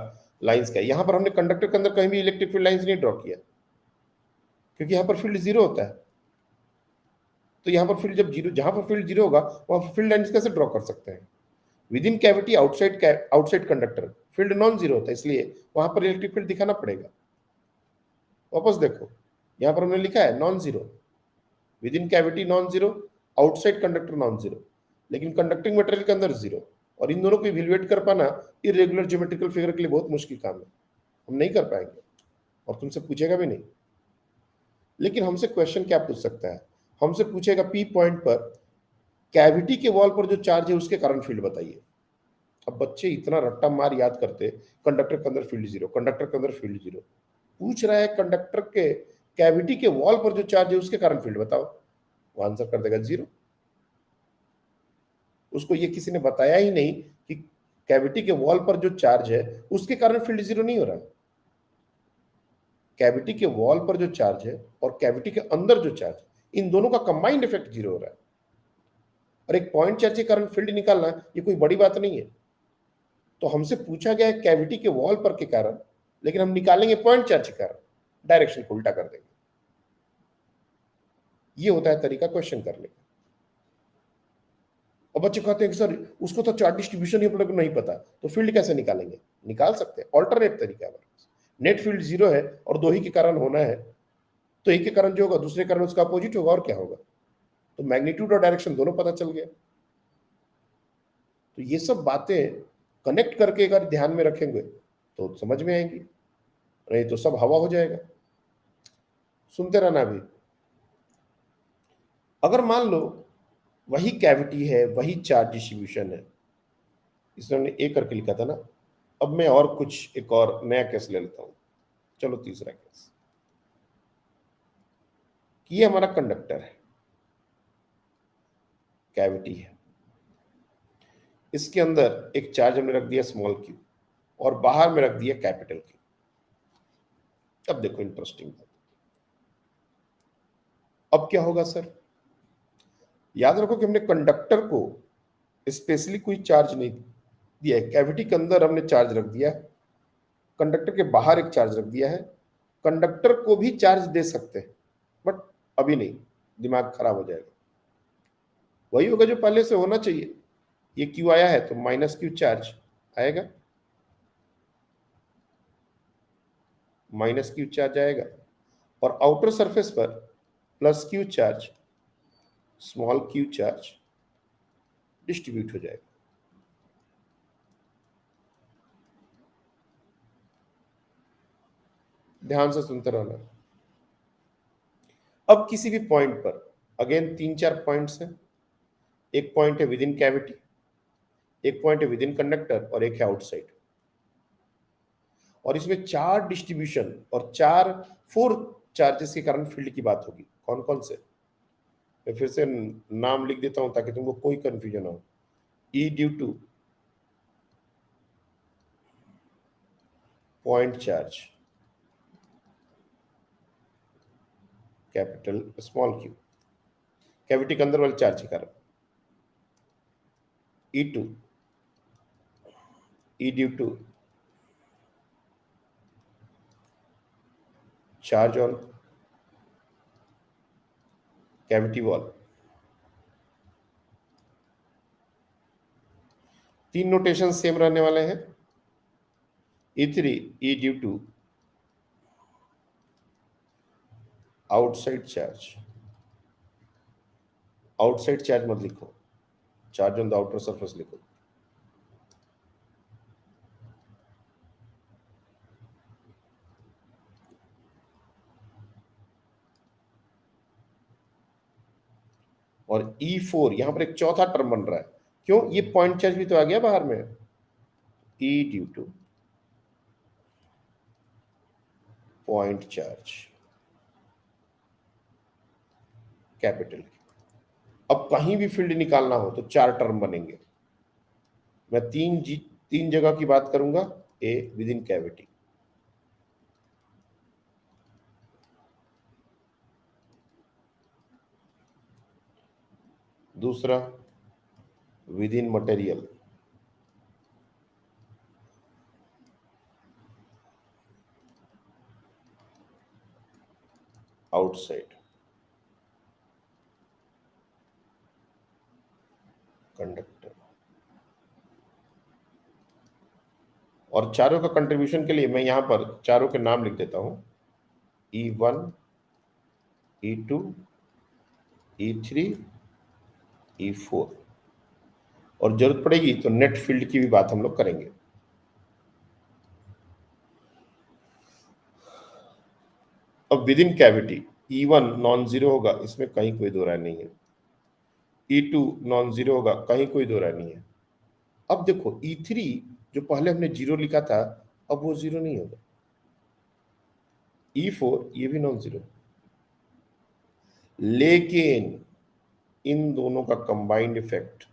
लाइंस का, यहां पर हमने कंडक्टर के अंदर कहीं भी इलेक्ट्रिक फील्ड लाइंस नहीं ड्रॉ किया क्योंकि यहां पर फील्ड जीरो होता है। तो यहां पर फील्ड जब जीरो, जहां पर फील्ड जीरो होगा वहां पर फील्ड लाइंस कैसे ड्रॉ कर सकते हैं? With in cavity outside conductor field non zero होता है, इसलिए वहां पर इलेक्ट्रिक फील्ड दिखाना पड़ेगा। वापस देखो, यहां पर हमने लिखा है non zero, with in cavity non zero, outside conductor non zero, लेकिन कंडक्टिंग मटेरियल के अंदर जीरो। और इन दोनों को इवेल्युएट कर पाना इरेगुलर ज्योमेट्रिकल फिगर के लिए बहुत मुश्किल काम है, हम नहीं कर पाएंगे और तुमसे पूछेगा भी नहीं। लेकिन हमसे क्वेश्चन क्या पूछ सकता है? हमसे पूछेगा पी पॉइंट पर कैविटी के वॉल पर जो चार्ज है उसके कारण फील्ड बताइए। अब बच्चे इतना रट्टा मार याद करते, कंडक्टर के अंदर फील्ड जीरो, कंडक्टर के अंदर फील्ड जीरो, पूछ रहा है कंडक्टर के कैविटी के वॉल पर जो चार्ज है उसके कारण फील्ड बताओ, वो आंसर कर देगा जीरो। उसको ये किसी ने बताया ही नहीं कि कैविटी के वॉल पर जो चार्ज है उसके कारण फील्ड जीरो नहीं हो रहा है। कैविटी के वॉल पर जो चार्ज है और कैविटी के अंदर जो चार्ज, इन दोनों का कंबाइंड इफेक्ट जीरो हो रहा है। और एक पॉइंट चार्ज के कारण फील्ड निकालना ये कोई बड़ी बात नहीं है। तो हमसे पूछा गया है कैविटी के वॉल पर के कारण, लेकिन हम निकालेंगे पॉइंट चार्ज के कारण, डायरेक्शन को उल्टा कर देंगे। ये होता है तरीका क्वेश्चन करने का। और बच्चे कहते हैं कि सर उसको तो चार्ज डिस्ट्रीब्यूशन ही अपने को नहीं पता, तो फील्ड कैसे निकालेंगे? निकाल सकते हैं, ऑल्टरनेट तरीका है। नेट फील्ड जीरो है और दो ही के कारण होना है, तो एक के कारण जो होगा दूसरे कारण उसका अपोजिट होगा, और क्या होगा? तो मैग्नीट्यूड और डायरेक्शन दोनों पता चल गया। तो ये सब बातें कनेक्ट करके अगर ध्यान में रखेंगे तो समझ में आएंगी, नहीं तो सब हवा हो जाएगा। सुनते रहना भी। अगर मान लो वही कैविटी है, वही चार्ज डिस्ट्रीब्यूशन है, इसमें हमने ए करके लिखा था ना, अब मैं और कुछ एक और नया केस ले लेता हूं। चलो तीसरा केस, कि ये हमारा कंडक्टर है, कैविटी है, इसके अंदर एक चार्ज हमने रख दिया स्मॉल क्यू और बाहर में रख दिया कैपिटल क्यू। अब देखो इंटरेस्टिंग बात, अब क्या होगा सर? याद रखो कि हमने कंडक्टर को स्पेशली कोई चार्ज नहीं दिया है, कैविटी के अंदर हमने चार्ज रख दिया है, कंडक्टर के बाहर एक चार्ज रख दिया है। कंडक्टर को भी चार्ज दे सकते हैं बट अभी नहीं, दिमाग खराब हो जाएगा। वही होगा जो पहले से होना चाहिए, ये क्यू आया है तो माइनस क्यू चार्ज आएगा, माइनस क्यू चार्ज आएगा, और आउटर सरफेस पर plus Q charge, small Q charge distribute हो जाएगा। ध्यान से सुनते रहना। अब किसी भी पॉइंट पर, अगेन 3-4 पॉइंट्स हैं, एक पॉइंट है विद इन कैविटी, एक पॉइंट है विद इन कंडक्टर और एक है आउटसाइड, और इसमें 4 डिस्ट्रीब्यूशन और 4 चार्जेस के कारण फील्ड की बात होगी। कौन कौन से? मैं फिर से नाम लिख देता हूं ताकि तुमको कोई कंफ्यूजन ना हो। E due to point charge, capital small Q, cavity के अंदर वाले चार्ज के कारण। E2 E due to charge on cavity wall। 3 notation same रहने वाले हैं। E3 E due to outside charge, outside charge मत लिखो, charge on the outer surface लिखो। और E4 यहां पर एक चौथा टर्म बन रहा है, क्यों? ये पॉइंट चार्ज भी तो आ गया बाहर में। E due to point charge, capital. अब कहीं भी फील्ड निकालना हो तो 4 टर्म बनेंगे। मैं 3 जगह की बात करूंगा। ए विद इन कैविटी, दूसरा with in material, outside conductor. और चारों का कंट्रीब्यूशन के लिए मैं यहां पर चारों के नाम लिख देता हूं। E1 E2 E3 E4, और जरूरत पड़ेगी तो नेट फील्ड की भी बात हम लोग करेंगे। अब with in cavity E1 non zero होगा, इसमें कहीं कोई दो राय नहीं है। E2 नॉन जीरो होगा, कहीं कोई दो राय नहीं है। अब देखो E3 जो पहले हमने जीरो लिखा था, अब वो जीरो नहीं होगा। E4 ये भी नॉन जीरो, लेकिन इन दोनों का कंबाइंड इफेक्ट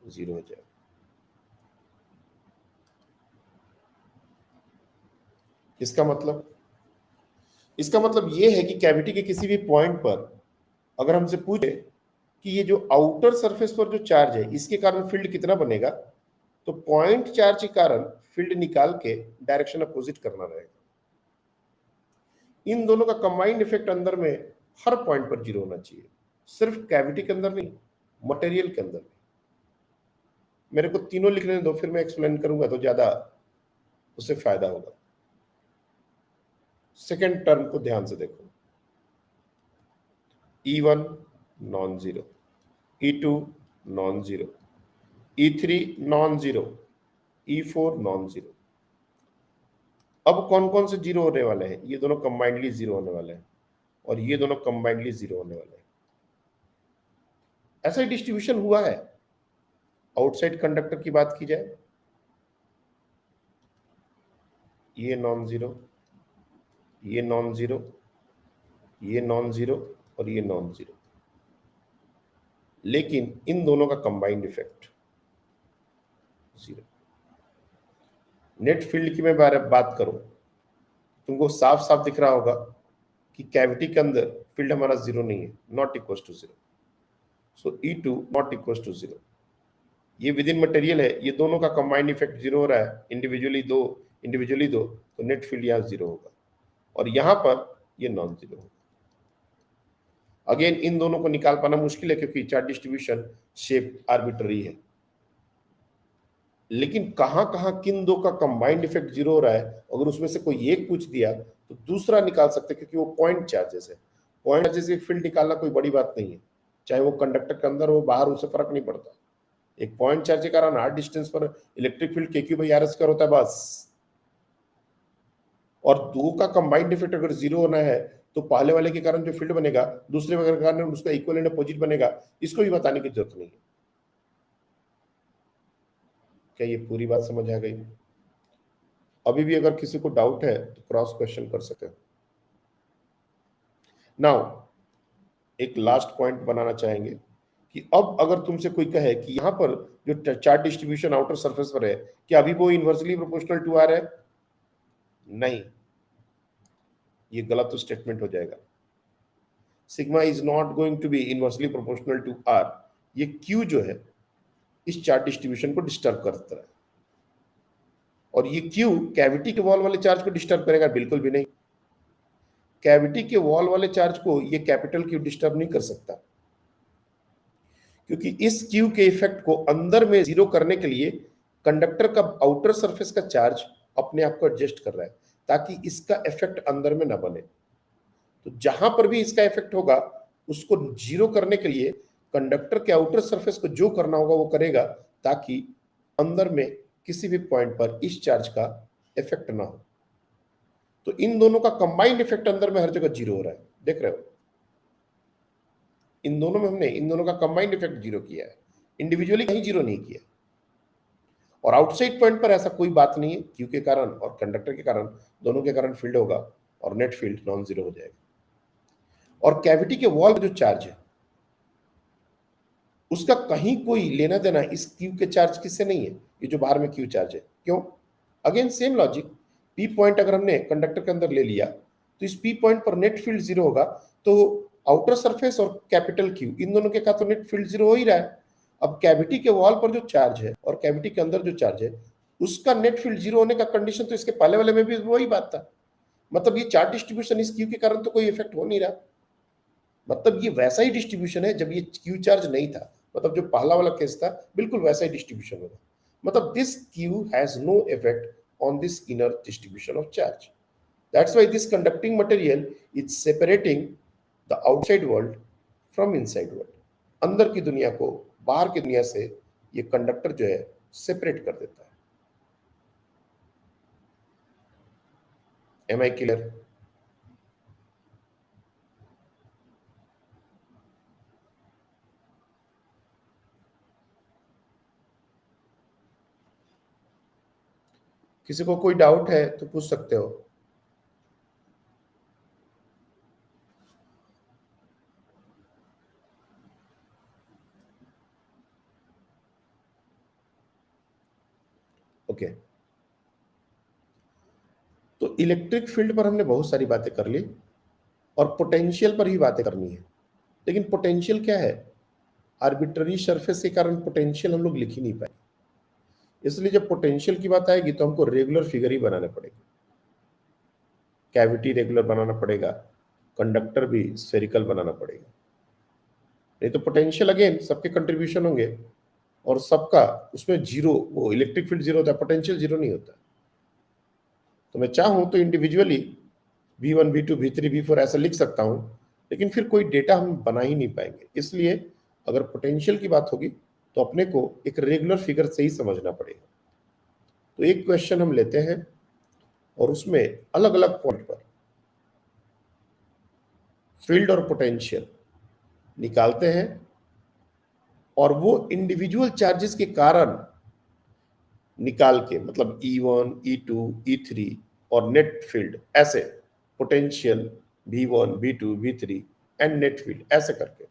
जीरो हो जाएगा। इसका मतलब ये है कि कैविटी के किसी भी पॉइंट पर अगर हमसे पूछे कि ये जो आउटर सरफेस पर जो चार्ज है इसके कारण फील्ड कितना बनेगा, तो पॉइंट चार्ज के कारण फील्ड निकाल के डायरेक्शन अपोजिट करना रहेगा। इन दोनों का कंबाइंड इफेक्ट अंदर में हर पॉइंट पर जीरो होना चाहिए, सिर्फ कैविटी के अंदर नहीं, मटेरियल के अंदर भी। मेरे को तीनों लिखने दो, फिर मैं एक्सप्लेन करूंगा तो ज्यादा उससे फायदा होगा। सेकेंड टर्म को ध्यान से देखो। E1 non zero, E2 non zero, E3 non zero, E4 non zero. अब कौन कौन से जीरो होने वाले हैं? ये दोनों कंबाइंडली जीरो होने वाले हैं और ये दोनों कंबाइंडली जीरो होने वाले हैं। ऐसा ही डिस्ट्रीब्यूशन हुआ है। आउटसाइड कंडक्टर की बात की जाए, ये नॉन जीरो, ये नॉन जीरो, ये नॉन जीरो और ये नॉन जीरो, लेकिन इन दोनों का combined effect zero. Net field की मैं बात करूं, तुमको साफ साफ दिख रहा होगा कि कैविटी के अंदर फील्ड हमारा जीरो नहीं है, not equal to zero. So E2 not equal to zero. ये विद इन मटेरियल है, ये दोनों का कंबाइंड इफेक्ट जीरो हो रहा है, इंडिविजुअली दो, तो नेट फील्ड यहाँ जीरो होगा, और यहां पर ये नॉन जीरो होगा। अगेन इन दोनों को निकाल पाना मुश्किल है क्योंकि चार्ज डिस्ट्रीब्यूशन शेप आर्बिट्ररी है, लेकिन कहां कहां किन दो का कंबाइंड इफेक्ट जीरो हो रहा है, अगर उसमें से कोई एक पूछ दिया तो दूसरा निकाल सकते हैं, क्योंकि वो पॉइंट चार्जेस है। पॉइंट चार्जेस से फील्ड निकालना कोई बड़ी बात नहीं है, चाहे वो कंडक्टर के अंदर हो बाहर, उससे फर्क नहीं पड़ता। एक पॉइंट चार्ज के कारण आर डिस्टेंस पर इलेक्ट्रिक फील्ड KQ/R² होता है बस। और दो का कंबाइंड इफेक्ट अगर जीरो होना है तो पहले वाले के कारण जो फील्ड बनेगा दूसरे वाले के कारण उसका इक्विवेलेंट अपोजिट बनेगा, इसको भी बताने की जरूरत नहीं है। क्या ये पूरी बात समझ आ गई? अभी भी अगर किसी को डाउट है तो क्रॉस क्वेश्चन कर सकते हो। नाउ एक लास्ट पॉइंट बनाना चाहेंगे कि अब अगर तुमसे कोई कहे कि यहां पर जो चार्ज डिस्ट्रीब्यूशन आउटर सरफेस पर है, क्या अभी वो इनवर्सली प्रोपोर्शनल टू आर है? नहीं, ये गलत स्टेटमेंट हो जाएगा। Sigma is not going to be inversely proportional to R. ये क्यू जो है इस चार्ज डिस्ट्रीब्यूशन को डिस्टर्ब करता है, और ये क्यू कैविटी के वॉल वाले चार्ज को डिस्टर्ब करेगा? बिल्कुल भी नहीं। कैविटी के वॉल वाले चार्ज को ये कैपिटल क्यू डिस्टर्ब नहीं कर सकता, क्योंकि इस क्यू के इफेक्ट को अंदर में जीरो करने के लिए कंडक्टर का आउटर सरफेस का चार्ज अपने आप को एडजस्ट कर रहा है ताकि इसका इफेक्ट अंदर में ना बने। तो जहां पर भी इसका इफेक्ट होगा उसको जीरो करने के लिए कंडक्टर के आउटर सरफेस को जो करना होगा वो करेगा, ताकि अंदर में किसी भी पॉइंट पर इस चार्ज का इफेक्ट ना हो। तो इन दोनों का कंबाइंड इफेक्ट अंदर में हर जगह जीरो हो रहा है, देख रहे हो? इन दोनों में हमने इन दोनों का कंबाइंड इफेक्ट जीरो किया है, इंडिविजुअली कहीं जीरो नहीं किया। और आउटसाइड पॉइंट पर ऐसा कोई बात नहीं है, क्यू के कारण और कंडक्टर के कारण दोनों के कारण फील्ड होगा और नेट फील्ड नॉन जीरो हो जाएगा। और कैविटी के वॉल जो चार्ज है उसका कहीं कोई लेना देना इस क्यू के चार्ज किससे नहीं है, ये जो बाहर में क्यू चार्ज है। क्यों? Again same logic, P point अगर हमने कंडक्टर के अंदर ले लिया तो इस पी पॉइंट पर नेट फील्ड जीरो होगा, तो आउटर सरफेस और कैपिटल क्यू इन दोनों के का तो नेट फील्ड जीरो हो ही रहा है। अब कैविटी के वॉल पर जो चार्ज है और कैविटी के अंदर जो चार्ज है उसका नेट फील्ड जीरो होने का कंडीशन तो इसके पहले वाले में भी वही बात था। मतलब ये चार्ज डिस्ट्रीब्यूशन इस क्यू के कारण तो कोई इफेक्ट हो नहीं रहा, मतलब ये वैसा ही डिस्ट्रीब्यूशन है जब ये क्यू चार्ज नहीं था। मतलब जो पहला वाला केस था बिल्कुल वैसा ही डिस्ट्रीब्यूशन होगा। मतलब this Q has no effect on this inner distribution of charge. That's why this conducting material is separating the outside world from inside world. अंदर की दुनिया को बाहर की दुनिया से ये कंडक्टर जो है सेपरेट कर देता है। Am I clear? किसी को कोई डाउट है तो पूछ सकते हो। ओके, तो इलेक्ट्रिक फील्ड पर हमने बहुत सारी बातें कर ली और पोटेंशियल पर ही बातें करनी है। लेकिन पोटेंशियल क्या है? आर्बिट्ररी सरफेस के कारण पोटेंशियल हम लोग लिख ही नहीं पाए, इसलिए जब पोटेंशियल की बात आएगी तो हमको रेगुलर फिगर ही बनाने पड़ेगा। कैविटी रेगुलर बनाना पड़ेगा, कंडक्टर भी स्फेरिकल बनाना पड़ेगा, नहीं तो पोटेंशियल अगेन सबके कंट्रीब्यूशन होंगे और सबका उसमें जीरो, वो इलेक्ट्रिक फील्ड जीरो होता है, पोटेंशियल जीरो नहीं होता। तो मैं चाहूं तो individually V1 V2 V3 V4 ऐसा लिख सकता हूं, लेकिन फिर कोई डेटा हम बना ही नहीं पाएंगे। इसलिए अगर पोटेंशियल की बात होगी तो अपने को एक रेगुलर फिगर से ही समझना पड़ेगा। तो एक क्वेश्चन हम लेते हैं और उसमें अलग अलग पॉइंट पर फील्ड और पोटेंशियल निकालते हैं और वो इंडिविजुअल चार्जेस के कारण निकाल के, मतलब E1 E2 E3 और नेट फील्ड, ऐसे potential V1, V2, V3 and net field, ऐसे करके।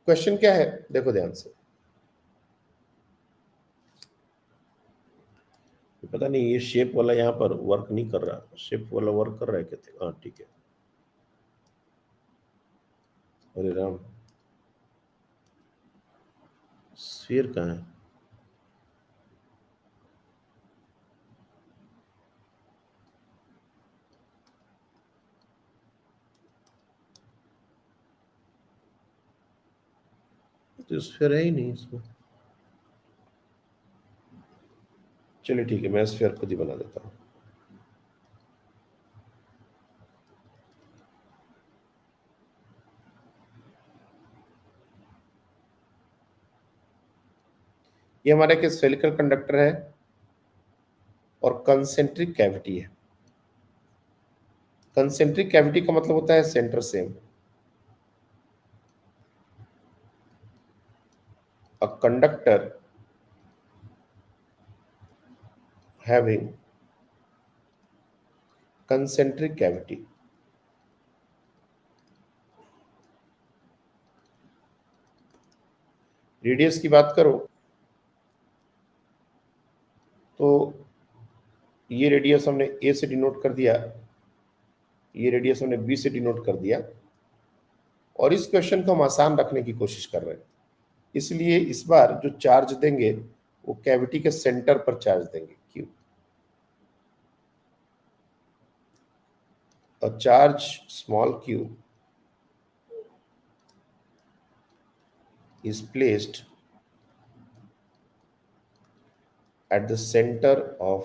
क्वेश्चन क्या है देखो ध्यान से। पता नहीं ये शेप वाला यहाँ पर वर्क नहीं कर रहा, शेप वाला वर्क कर रहा है क्या? हाँ ठीक है। अरे राम, स्फीयर कहाँ है? तो स्फीयर है ही नहीं इसमें। चलिए ठीक है, मैं स्फीयर खुद ही बना देता हूँ। ये हमारा एक स्फेरिकल कंडक्टर है और कंसेंट्रिक कैविटी है। कंसेंट्रिक कैविटी का मतलब होता है centre same. A conductor having concentric cavity, radius की बात करो तो ये रेडियस हमने ए से डिनोट कर दिया, ये रेडियस हमने बी से डिनोट कर दिया, और इस क्वेश्चन को हम आसान रखने की कोशिश कर रहे हैं। इसलिए इस बार जो चार्ज देंगे वो कैविटी के सेंटर पर चार्ज देंगे, Q. A charge small q is placed at the center of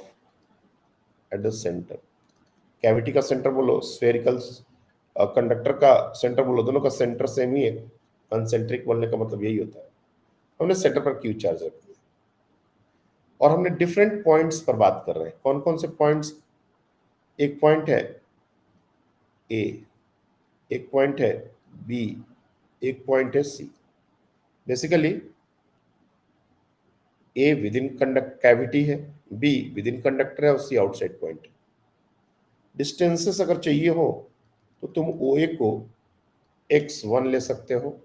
at the center, cavity का सेंटर बोलो, स्फेरिकल कंडक्टर का सेंटर बोलो, दोनों का सेंटर सेम ही है। कंसेंट्रिक बोलने का मतलब यही होता है। हमने सेंटर पर क्यू चार्ज रख दिया और हमने डिफरेंट पॉइंट्स पर बात कर रहे हैं। कौन कौन से पॉइंट्स? एक पॉइंट है ए, एक पॉइंट है बी, एक पॉइंट है C. Basically A within conduct cavity है, बी विद इन कंडक्टर है और सी आउटसाइड पॉइंट है। डिस्टेंसेस अगर चाहिए हो तो तुम ओ ए को x1 ले सकते हो,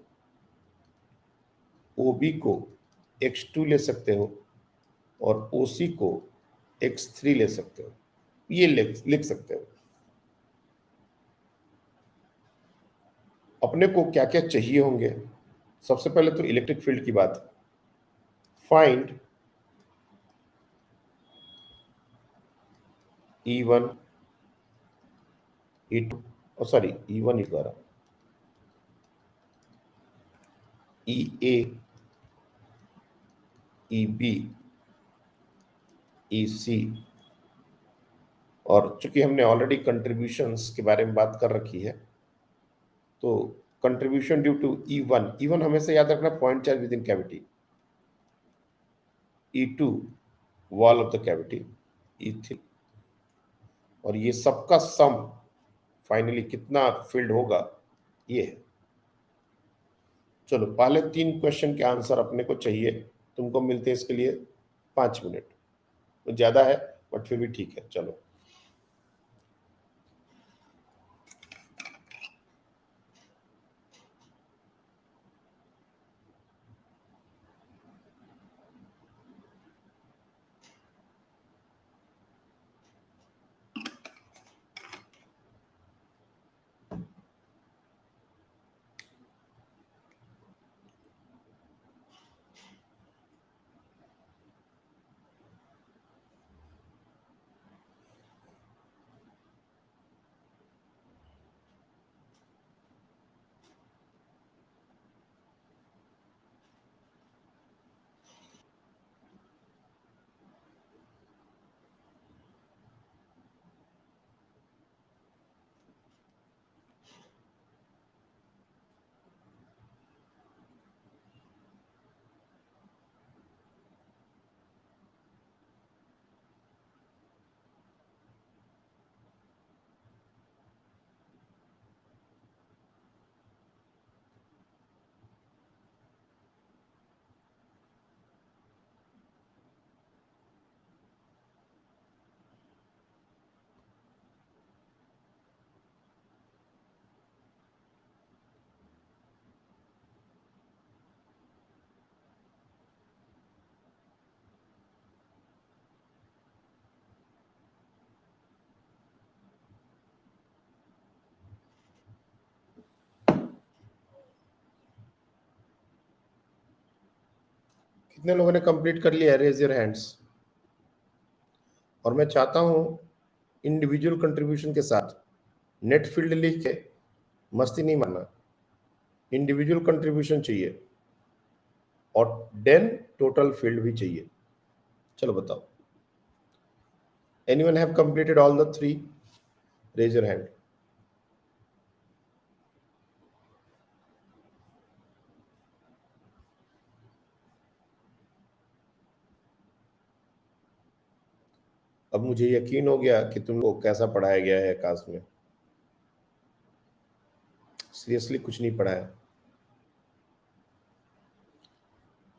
ओ बी को x2 ले सकते हो और ओ सी को x3 ले सकते हो। ये लिख सकते हो। अपने को क्या क्या चाहिए होंगे? सबसे पहले तो इलेक्ट्रिक फील्ड की बात। फाइंड E1, E2, और सॉरी E1 ही द्वारा EA, EB, EC, और चूंकि हमने ऑलरेडी कंट्रीब्यूशंस के बारे में बात कर रखी है तो contribution due to E1, E1 हमेशा याद रखना point charge with in cavity, E2 wall of the cavity, E3, और ये सबका सम फाइनली कितना फील्ड होगा ये है। चलो पहले 3 क्वेश्चन के आंसर अपने को चाहिए। तुमको मिलते हैं इसके लिए 5 मिनट, तो ज्यादा है बट फिर भी ठीक है। चलो कितने लोगों ने कंप्लीट कर लिया? Raise your hands. और मैं चाहता हूं इंडिविजुअल कंट्रीब्यूशन के साथ नेट फील्ड लिख के मस्ती नहीं मारना, इंडिविजुअल कंट्रीब्यूशन चाहिए और देन टोटल फील्ड भी चाहिए। चलो बताओ, anyone have completed all the 3? Raise your hand. अब मुझे यकीन हो गया कि तुमको कैसा पढ़ाया गया है आकाश में। सीरियसली कुछ नहीं पढ़ाया।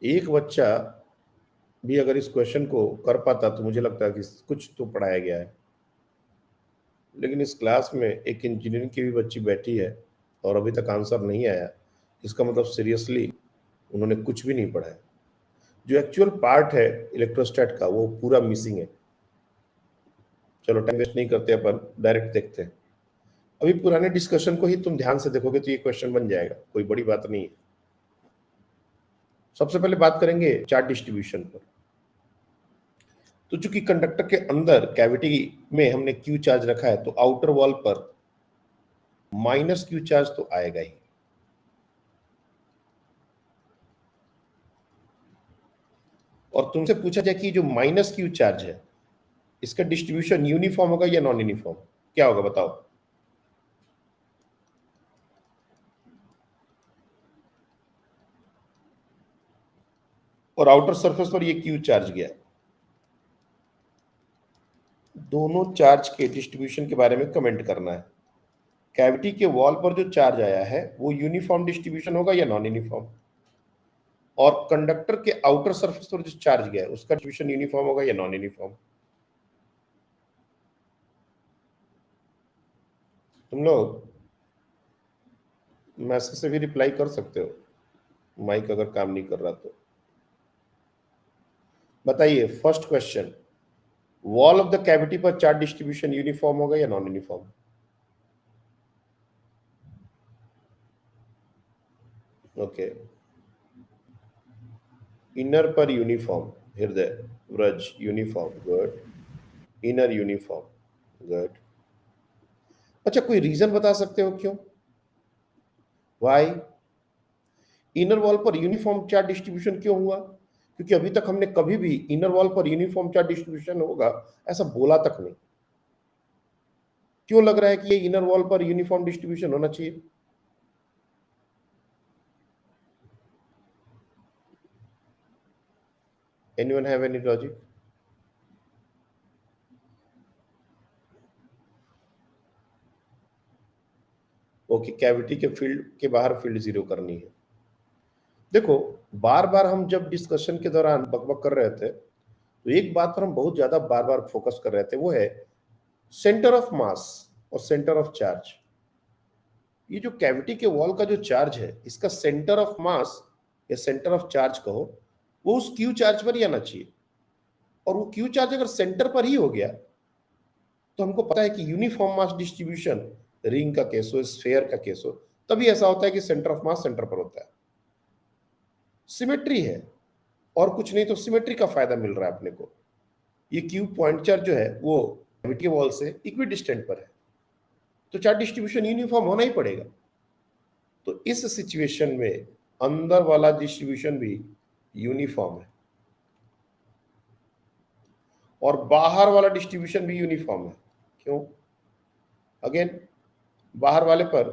एक बच्चा भी अगर इस क्वेश्चन को कर पाता तो मुझे लगता है कि कुछ तो पढ़ाया गया है। लेकिन इस क्लास में एक इंजीनियरिंग की भी बच्ची बैठी है और अभी तक आंसर नहीं आया, इसका मतलब सीरियसली उन्होंने कुछ भी नहीं पढ़ा है। जो एक्चुअल पार्ट है इलेक्ट्रोस्टैट का वो पूरा मिसिंग है। चलो टाइम वेस्ट नहीं करते, अपन डायरेक्ट देखते हैं। अभी पुराने डिस्कशन को ही तुम ध्यान से देखोगे तो ये क्वेश्चन बन जाएगा, कोई बड़ी बात नहीं है। सबसे पहले बात करेंगे चार्ज डिस्ट्रीब्यूशन पर। तो चूंकि कंडक्टर के अंदर कैविटी में हमने क्यू चार्ज रखा है तो आउटर वॉल पर माइनस क्यू चार्ज तो आएगा ही। और तुमसे पूछा जाए कि जो माइनस क्यू चार्ज है इसका डिस्ट्रीब्यूशन यूनिफॉर्म होगा या नॉन यूनिफॉर्म, क्या होगा बताओ? और आउटर सरफेस पर ये क्यू चार्ज गया, दोनों चार्ज के डिस्ट्रीब्यूशन के बारे में कमेंट करना है। कैविटी के वॉल पर जो चार्ज आया है वो यूनिफॉर्म डिस्ट्रीब्यूशन होगा या नॉन यूनिफॉर्म, और कंडक्टर के आउटर सरफेस पर जो चार्ज गया है उसका डिस्ट्रीब्यूशन यूनिफॉर्म होगा या नॉन यूनिफॉर्म? तुम लोग मैसेज से भी रिप्लाई कर सकते हो, माइक अगर काम नहीं कर रहा तो। बताइए first question, wall of the cavity पर चार्ज डिस्ट्रीब्यूशन यूनिफॉर्म होगा या नॉन यूनिफॉर्म? ओके, इनर पर यूनिफॉर्म, हृदय Vraj uniform, good. Inner uniform, good. अच्छा कोई रीजन बता सकते हो क्यों? वाई इनर वॉल पर यूनिफॉर्म चार्ज डिस्ट्रीब्यूशन क्यों हुआ? क्योंकि अभी तक हमने कभी भी इनर वॉल पर यूनिफॉर्म चार्ज डिस्ट्रीब्यूशन होगा ऐसा बोला तक नहीं। क्यों लग रहा है कि ये इनर वॉल पर यूनिफॉर्म डिस्ट्रीब्यूशन होना चाहिए? Anyone have any logic? Okay, cavity के फील्ड के बाहर फील्ड जीरो करनी है। देखो बार बार हम जब डिस्कशन के दौरान बकबक कर रहे थे तो एक बात पर हम बहुत ज्यादा बार बार फोकस कर रहे थे, वो है सेंटर ऑफ मास और सेंटर ऑफ चार्ज। ये जो कैविटी के वॉल का जो चार्ज है इसका सेंटर ऑफ मास या सेंटर ऑफ चार्ज कहो, वो उस क्यू चार्ज पर ही आना चाहिए। और वो क्यू चार्ज अगर सेंटर पर ही हो गया तो हमको पता है कि यूनिफॉर्म मास डिस्ट्रीब्यूशन रिंग का केस हो, स्फेयर का केस हो, तभी ऐसा होता है कि सेंटर ऑफ मास सेंटर पर होता है। सिमेट्री है और कुछ नहीं, तो सिमेट्री का फायदा मिल रहा है अपने को। ये क्यू पॉइंट चार्ज जो है वो कैविटी वॉल से इक्वी डिस्टेंट पर है, तो चार्ज डिस्ट्रीब्यूशन यूनिफॉर्म होना ही पड़ेगा। तो इस सिचुएशन में अंदर वाला डिस्ट्रीब्यूशन भी यूनिफॉर्म है और बाहर वाला डिस्ट्रीब्यूशन भी यूनिफॉर्म है। क्यों? अगेन बाहर वाले पर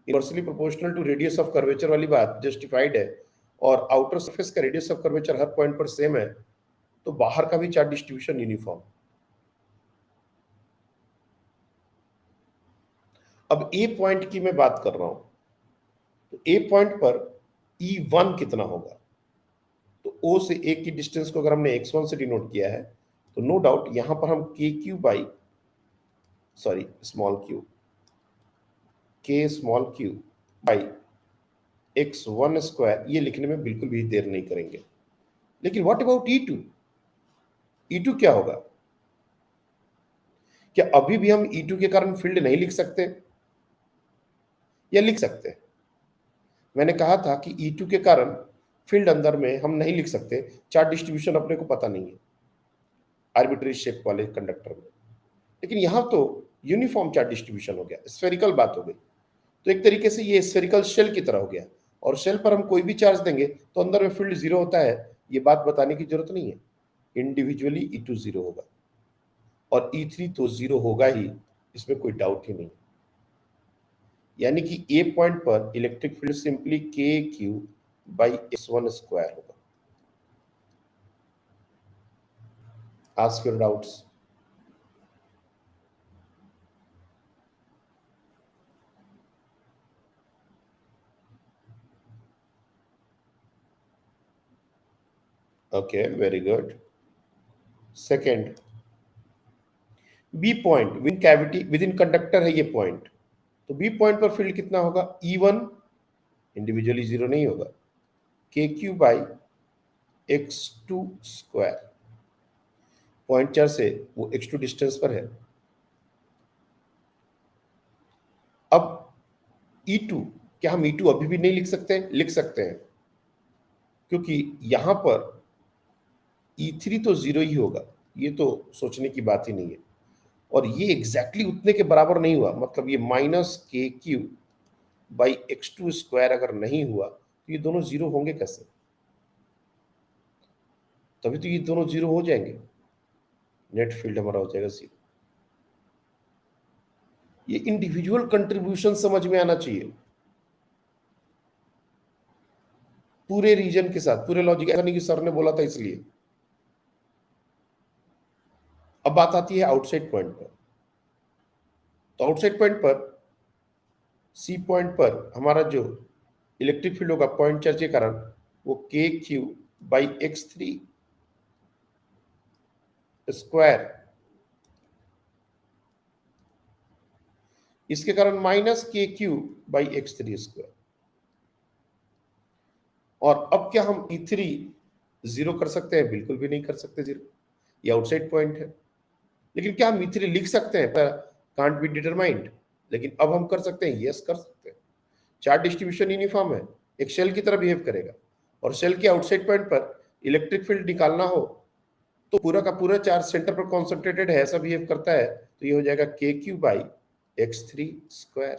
inversely proportional to radius of curvature वाली बात जस्टिफाइड है, और आउटर सरफेस का रेडियस ऑफ कर्वेचर हर पॉइंट पर सेम है, तो बाहर का भी चार्ज डिस्ट्रीब्यूशन यूनिफॉर्म। अब ए पॉइंट की मैं बात कर रहा हूं, तो ए पॉइंट पर E1 कितना होगा? तो O से A की डिस्टेंस को अगर हमने x1 से डिनोट किया है तो नो डाउट यहां पर हम k small Q by x1 square ये लिखने में बिल्कुल भी देर नहीं करेंगे। लेकिन व्हाट अबाउट E2? E2 क्या होगा? क्या अभी भी हम E2 के कारण फील्ड नहीं लिख सकते या लिख सकते? मैंने कहा था कि E2 के कारण फील्ड अंदर में हम नहीं लिख सकते, चार्ज डिस्ट्रीब्यूशन अपने को पता नहीं है आर्बिट्ररी शेप वाले कंडक्टर में। लेकिन यहाँ तो यूनिफॉर्म चार्ज डिस्ट्रीब्यूशन हो गया, स्फेरिकल बात हो गई। तो एक तरीके से ये स्फेरिकल शेल की तरह हो गया, और शेल पर हम कोई भी चार्ज देंगे तो अंदर में फील्ड जीरो होता है, ये बात बताने की जरूरत नहीं है। इंडिविजुअली E2 जीरो होगा और E3 तो जीरो होगा ही, इसमें कोई डाउट ही नहीं। यानी कि ए पॉइंट पर electric field simply KQ/S1 square होगा। Ask your doubts. Okay, very good. Second, B point with cavity within conductor है ये पॉइंट, तो बी पॉइंट पर फील्ड कितना होगा? E1 इंडिविजुअली जीरो नहीं होगा, KQ/X2 स्क्वायर। पॉइंट चार्ज से वो X2 डिस्टेंस पर है। अब E2, क्या हम E2 अभी भी नहीं लिख सकते? लिख सकते हैं, क्योंकि यहां पर E3 तो जीरो ही होगा, ये तो सोचने की बात ही नहीं है। और ये एग्जैक्टली उतने के बराबर नहीं हुआ, मतलब ये -KQ/X2 स्क्वायर अगर नहीं हुआ तो ये दोनों जीरो होंगे कैसे? तभी तो ये दोनों जीरो हो जाएंगे, नेट फील्ड हमारा हो जाएगा जीरो। ये इंडिविजुअल कंट्रीब्यूशन समझ में आना चाहिए पूरे रीजन के साथ, पूरे लॉजिक। ऐसा नहीं कि सर ने बोला था इसलिए। अब बात आती है आउटसाइड पॉइंट पर। तो आउटसाइड पॉइंट पर, सी पॉइंट पर हमारा जो इलेक्ट्रिक फील्ड होगा पॉइंट चार्ज के कारण, वो KQ/X3 स्क्वायर, इसके कारण -KQ/X3 स्क्वायर। और अब क्या हम E3 जीरो कर सकते हैं? बिल्कुल भी नहीं कर सकते जीरो, ये आउटसाइड पॉइंट है। लेकिन क्या हम E3 लिख सकते हैं? Can't be determined. लेकिन अब हम कर सकते हैं, यस कर सकते हैं। चार्ज डिस्ट्रीब्यूशन यूनिफॉर्म है, एक शेल की तरह बिहेव करेगा, और शेल के आउटसाइड पॉइंट पर इलेक्ट्रिक फील्ड निकालना हो तो पूरा का पूरा चार्ज सेंटर पर कॉन्सेंट्रेटेड है, ऐसा बिहेव करता है, तो ये हो जाएगा KQ/X3 स्क्वायर।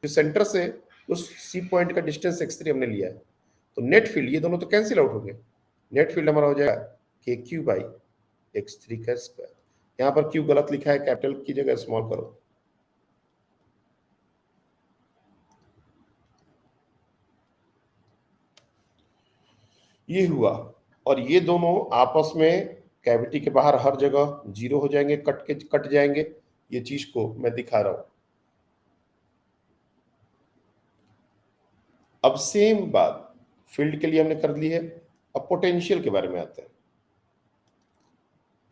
तो सेंटर से उस सी पॉइंट का डिस्टेंस X3 हमने लिया है, तो नेट फील्ड, ये दोनों तो कैंसिल आउट हो गए, नेट फील्ड हमारा हो जाएगा KQ/X3 का स्क्वायर। यहाँ पर Q गलत लिखा है, कैपिटल की जगह स्मॉल करो। ये हुआ, और ये दोनों आपस में कैविटी के बाहर हर जगह जीरो हो जाएंगे, कट जाएंगे। ये चीज को मैं दिखा रहा हूं। अब सेम बात फील्ड के लिए हमने कर ली है। अब पोटेंशियल के बारे में आते हैं।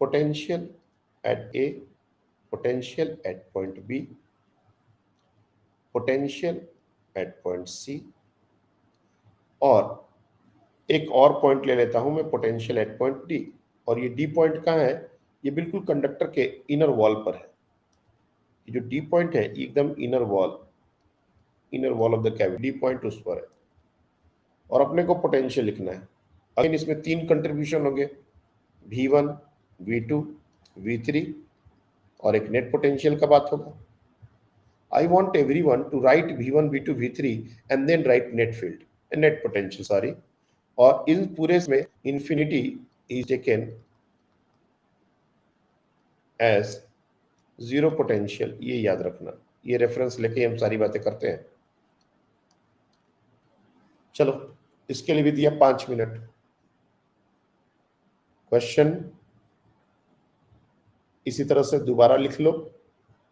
Potential at A, potential at point B, potential at point C, और एक और पॉइंट ले लेता हूं मैं, पोटेंशियल एट पॉइंट डी। और ये डी पॉइंट कहाँ है? ये बिल्कुल कंडक्टर के इनर वॉल पर है। ये जो डी पॉइंट है ये एकदम inner wall of the cavity, D point उस पर है। और अपने को पोटेंशियल लिखना है। अगेन इसमें तीन कंट्रीब्यूशन होंगे, V1, V2, V3, और एक नेट पोटेंशियल का बात होगा। I want everyone to write V1, V2, V3 and then write net field, net potential sorry. और इन पूरे में infinity is taken as zero potential, ये याद रखना। ये रेफरेंस लेके हम सारी बातें करते हैं। चलो, इसके लिए भी दिया 5 मिनट। क्वेश्चन इसी तरह से दोबारा लिख लो,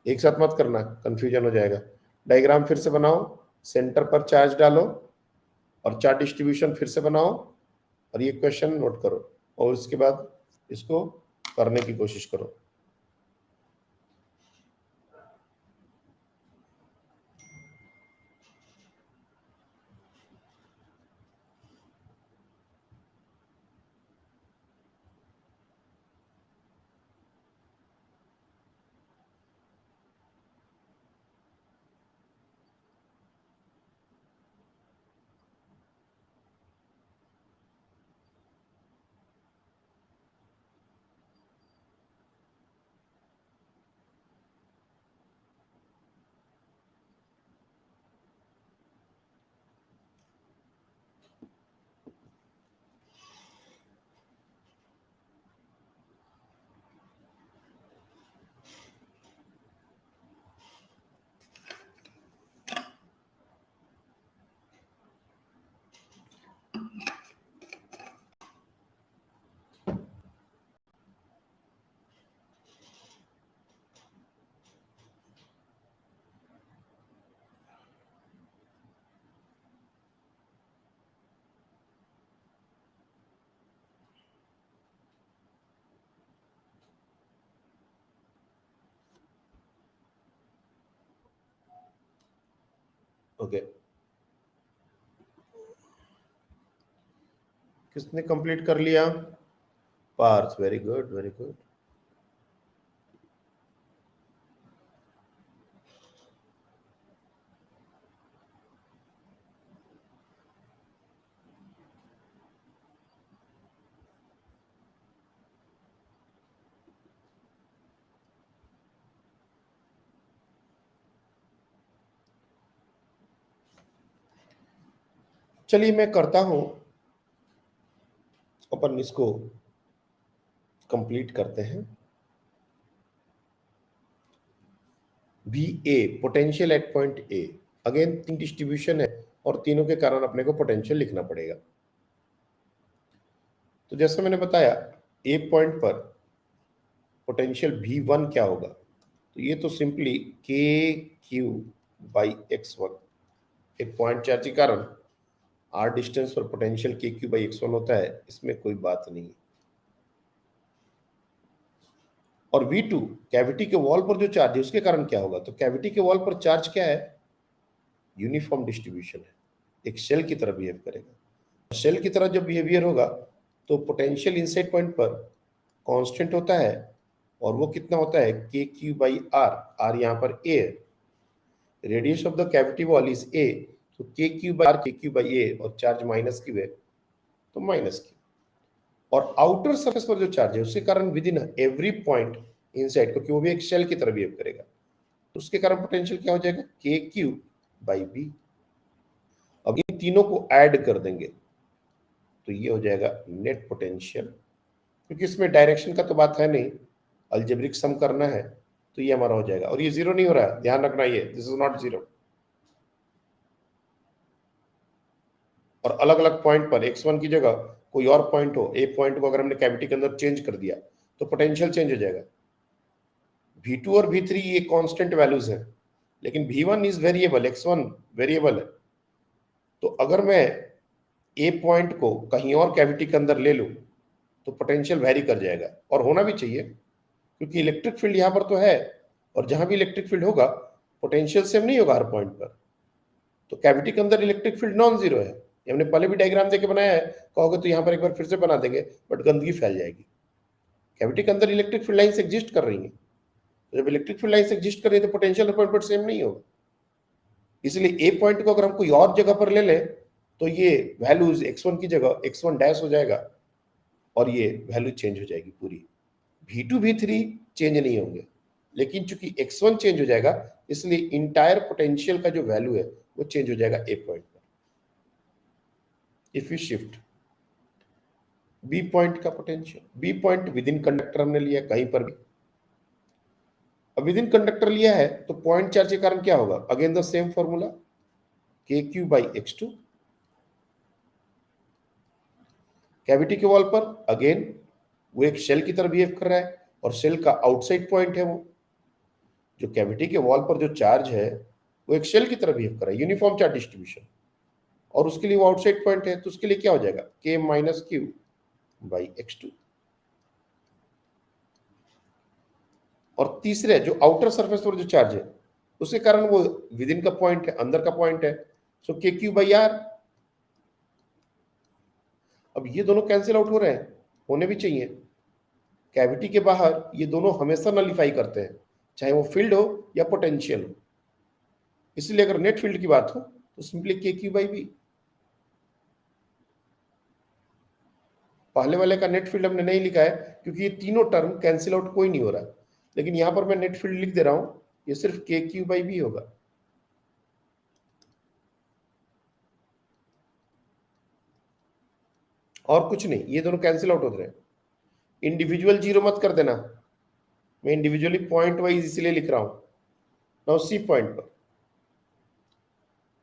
एक साथ मत करना, कंफ्यूजन हो जाएगा। डायग्राम फिर से बनाओ, सेंटर पर चार्ज डालो, और चार्ज डिस्ट्रीब्यूशन फिर से बनाओ, और ये क्वेश्चन नोट करो, और उसके बाद इसको करने की कोशिश करो। ओके, किसने कंप्लीट कर लिया? Parth, very good very good. चलिए मैं करता हूं, अपन इसको कंप्लीट करते हैं। B A potential at point A, again तीन डिस्ट्रीब्यूशन है और तीनों के कारण अपने को पोटेंशियल लिखना पड़ेगा। तो जैसे मैंने बताया, ए पॉइंट पर पोटेंशियल V1 क्या होगा, तो ये तो सिंपली के क्यू बाई x1, एक पॉइंट चार्ज के कारण r डिस्टेंस पर पोटेंशियल के क्यू बाई x1 होता है, इसमें कोई बात नहीं है। और V2 कैविटी के वॉल पर जो चार्ज है उसके कारण क्या होगा, तो कैविटी के वॉल पर चार्ज क्या है, यूनिफॉर्म डिस्ट्रीब्यूशन है, एक शेल की तरह बिहेव करेगा। शेल की तरह जब बिहेवियर होगा तो पोटेंशियल इनसाइड पॉइंट पर कांस्टेंट होता है, और वो कितना होता है, के क्यू बाई आर, आर यहाँ पर ए है, radius of the cavity wall is a, तो के क्यू बाई आर, के क्यू बाई ए, और चार्ज माइनस क्यू है तो माइनस क्यू। और आउटर सरफेस पर जो चार्ज है उसके कारण with in every point inside, क्योंकि वो भी एक शेल की तरह बिहेव करेगा, तो उसके कारण पोटेंशियल क्या हो जाएगा, के क्यू बाई बी। अब इन तीनों को ऐड कर देंगे तो ये हो जाएगा नेट पोटेंशियल, क्योंकि इसमें डायरेक्शन का तो बात है नहीं, अलजेब्रिक सम करना है, तो ये हमारा हो जाएगा। और ये जीरो नहीं हो रहा है, ध्यान रखना, ये दिस इज नॉट जीरो। और अलग अलग पॉइंट पर x1 की जगह कोई और पॉइंट हो, ए पॉइंट को अगर हमने कैविटी के अंदर चेंज कर दिया तो पोटेंशियल चेंज हो जाएगा। V2 और V3 ये कांस्टेंट वैल्यूज हैं, लेकिन V1 is variable, x1 variable है। तो अगर मैं ए पॉइंट को कहीं और कैविटी के अंदर ले लूं तो पोटेंशियल वेरी कर जाएगा, और होना भी चाहिए, क्योंकि इलेक्ट्रिक फील्ड यहां पर तो है, और जहां भी इलेक्ट्रिक फील्ड होगा पोटेंशियल सेम नहीं होगा हर पॉइंट पर। तो कैविटी के अंदर इलेक्ट्रिक फील्ड नॉन जीरो है, ये हमने पहले भी डायग्राम देके बनाया है, कहोगे तो यहाँ पर एक बार फिर से बना देंगे, बट गंदगी फैल जाएगी। कैविटी के अंदर इलेक्ट्रिक फील्ड लाइन्स एग्जिस्ट कर रही हैं, तो जब इलेक्ट्रिक फील्ड लाइन्स एग्जिस्ट कर रही है तो पोटेंशियल हर पॉइंट पर सेम नहीं होगा। इसलिए ए पॉइंट को अगर हम कोई और जगह पर ले लें तो ये वैल्यूज x1 की जगह x1 डैश हो जाएगा, और ये वैल्यू चेंज हो जाएगी पूरी। V2 V3 चेंज नहीं होंगे, लेकिन चूंकि x1 चेंज हो जाएगा इसलिए इंटायर पोटेंशियल का जो वैल्यू है वो चेंज हो जाएगा ए पॉइंट पर। If you shift B point का potential, B point within conductor हमने लिया कहीं पर भी, अब विद इन कंडक्टर लिया है तो पॉइंट चार्ज के कारण क्या होगा, अगेन द सेम फॉर्मूला, के क्यू बाई x2। कैविटी के वॉल पर अगेन वो एक शेल की तरह बिहेव कर रहा है, और शेल का आउटसाइड पॉइंट है वो, जो कैविटी के वॉल पर जो चार्ज है वो एक शेल की तरह बिहेव कर रहा है, यूनिफॉर्म चार्ज डिस्ट्रीब्यूशन, और उसके लिए वो आउटसाइड पॉइंट है, तो उसके लिए क्या हो जाएगा, के माइनस क्यू बाई x2। और तीसरे जो आउटर सरफेस पर जो चार्ज है उसके कारण वो विद इन का पॉइंट है, अंदर का पॉइंट है, सो के क्यू बाई आर। अब ये दोनों कैंसिल आउट हो रहे हैं, होने भी चाहिए, कैविटी के बाहर ये दोनों हमेशा नलिफाई करते हैं, चाहे वो फील्ड हो या पोटेंशियल हो। इसलिए अगर नेट फील्ड की बात हो तो सिंपली के क्यू बाई बी। पहले वाले का नेट फील्ड हमने नहीं लिखा है क्योंकि ये तीनों टर्म कैंसिल आउट कोई नहीं हो रहा, लेकिन यहां पर मैं नेट फील्ड लिख दे रहा हूं, ये सिर्फ के क्यू बाई बी होगा। और कुछ नहीं, ये दोनों कैंसिल आउट हो रहे हैं। इंडिविजुअल जीरो मत कर देना, मैं इंडिविजुअली पॉइंट वाइज इसलिए लिख रहा हूं। नाउ सी पॉइंट पर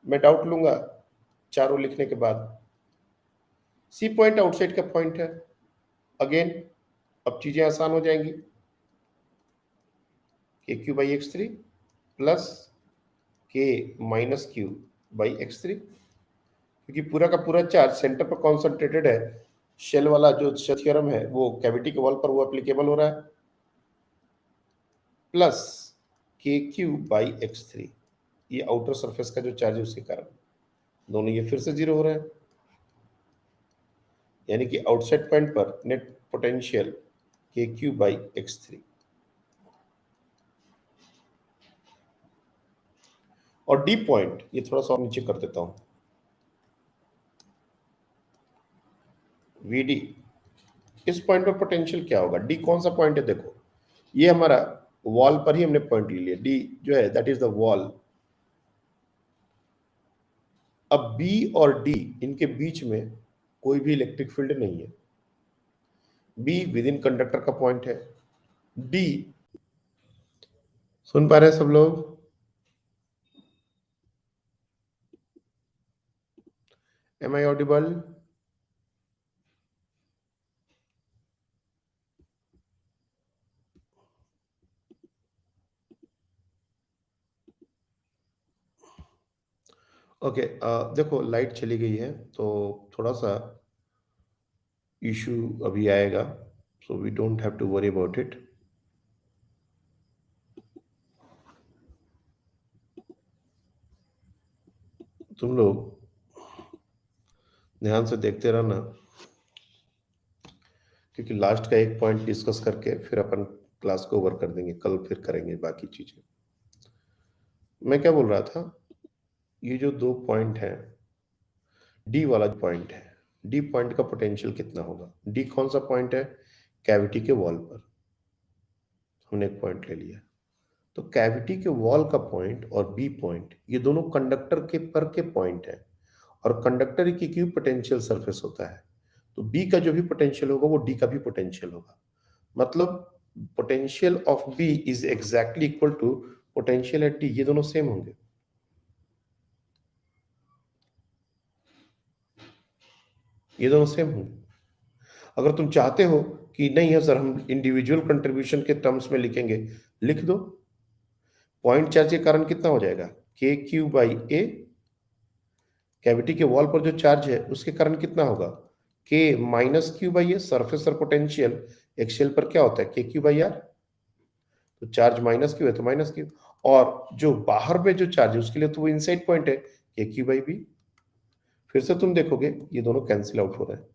मैं डाउट लूंगा चारों लिखने के बाद। सी पॉइंट आउटसाइड का पॉइंट है, अगेन अब चीजें आसान हो जाएंगी, के क्यू बाई x3 प्लस के माइनस क्यू बाई x3, क्योंकि पूरा का पूरा चार्ज सेंटर पर कॉन्सेंट्रेटेड है, शेल वाला जो थ्योरम है वो कैविटी के वॉल पर वो एप्लीकेबल हो रहा है, प्लस के क्यू बाई x3। ये आउटर सरफेस का जो चार्ज है उसके कारण दोनों ये फिर से जीरो हो रहे हैं, यानी कि आउटसाइड पॉइंट पर नेट पोटेंशियल के क्यू बाई x3। और डी पॉइंट ये थोड़ा सा और नीचे कर देता हूं, वीडी, इस पॉइंट पर पोटेंशियल क्या होगा? डी कौन सा पॉइंट है? देखो ये हमारा वॉल पर ही हमने पॉइंट ले लिया, डी जो है दैट इज द वॉल। अब बी और डी इनके बीच में कोई भी इलेक्ट्रिक फील्ड नहीं है, बी विद इन कंडक्टर का पॉइंट है, डी, सुन पा रहे हैं सब लोग? Am I audible? ओके, देखो लाइट चली गई है तो थोड़ा सा इशू अभी आएगा, so we don't have to worry about it. तुम लोग ध्यान से देखते रहना, क्योंकि लास्ट का एक पॉइंट डिस्कस करके फिर अपन क्लास को ओवर कर देंगे, कल फिर करेंगे बाकी चीजें। मैं क्या बोल रहा था, ये जो दो पॉइंट है, डी वाला पॉइंट है, डी पॉइंट का पोटेंशियल कितना होगा? डी कौन सा पॉइंट है? कैविटी के वॉल पर हमने एक पॉइंट ले लिया, तो कैविटी के वॉल का पॉइंट और बी पॉइंट ये दोनों कंडक्टर के पर के पॉइंट है, और कंडक्टर की क्यों पोटेंशियल सरफेस होता है, तो बी का जो भी पोटेंशियल होगा वो डी का भी पोटेंशियल होगा। मतलब potential of B is exactly equal to potential at D, ये दोनों सेम होंगे। ये दोनों सेम होंगे। अगर तुम चाहते हो कि नहीं है सर हम इंडिविजुअल कंट्रीब्यूशन के टर्म्स में लिखेंगे, लिख दो। पॉइंट चार्ज के कारण कितना हो जाएगा? के क्यू बाई ए, कैविटी के वॉल पर जो चार्ज है उसके कारण कितना होगा? के minus Q by A, surface और पोटेंशियल एक्सियल पर क्या होता है? के क्यू बाई आर, तो चार्ज माइनस क्यू है तो माइनस क्यू, और जो बाहर में जो चार्ज है उसके लिए तो वो इनसाइड पॉइंट है, के क्यू बाई बी। फिर से तुम देखोगे ये दोनों कैंसिल आउट हो रहे हैं,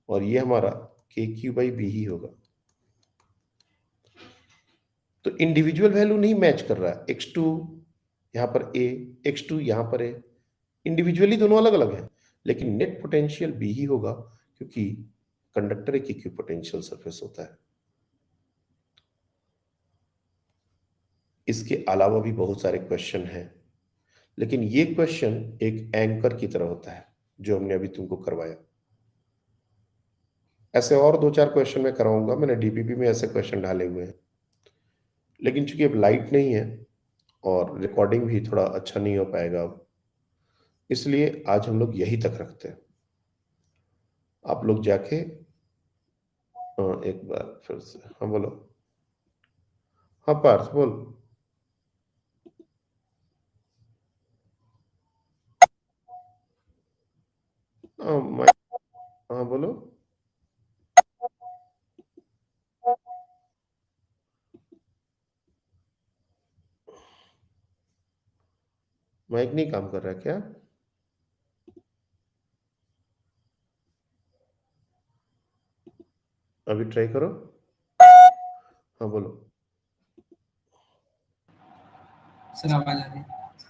और ये हमारा के क्यू बाई बी ही होगा। तो इंडिविजुअल वैल्यू नहीं मैच कर रहा है, x2 यहां पर a, x2 यहां पर a, इंडिविजुअली दोनों अलग अलग हैं, लेकिन नेट पोटेंशियल बी ही होगा, क्योंकि कंडक्टर एक इक्वी पोटेंशियल सरफेस होता है। इसके अलावा भी बहुत सारे क्वेश्चन हैं, लेकिन ये क्वेश्चन एक एंकर की तरह होता है जो हमने अभी तुमको करवाया। ऐसे और दो चार क्वेश्चन मैं कराऊंगा, मैंने डीपीपी में ऐसे क्वेश्चन डाले हुए हैं, लेकिन चूंकि अब लाइट नहीं है और रिकॉर्डिंग भी थोड़ा अच्छा नहीं हो पाएगा अब, इसलिए आज हम लोग यही तक रखते हैं। आप लोग जाके एक बार फिर से, हाँ बोलो। हाँ पार्थ बोल। हाँ हाँ बोलो। माइक नहीं काम कर रहा है क्या? अभी ट्राई करो। हाँ बोलो।
सर आवाज आ रही है?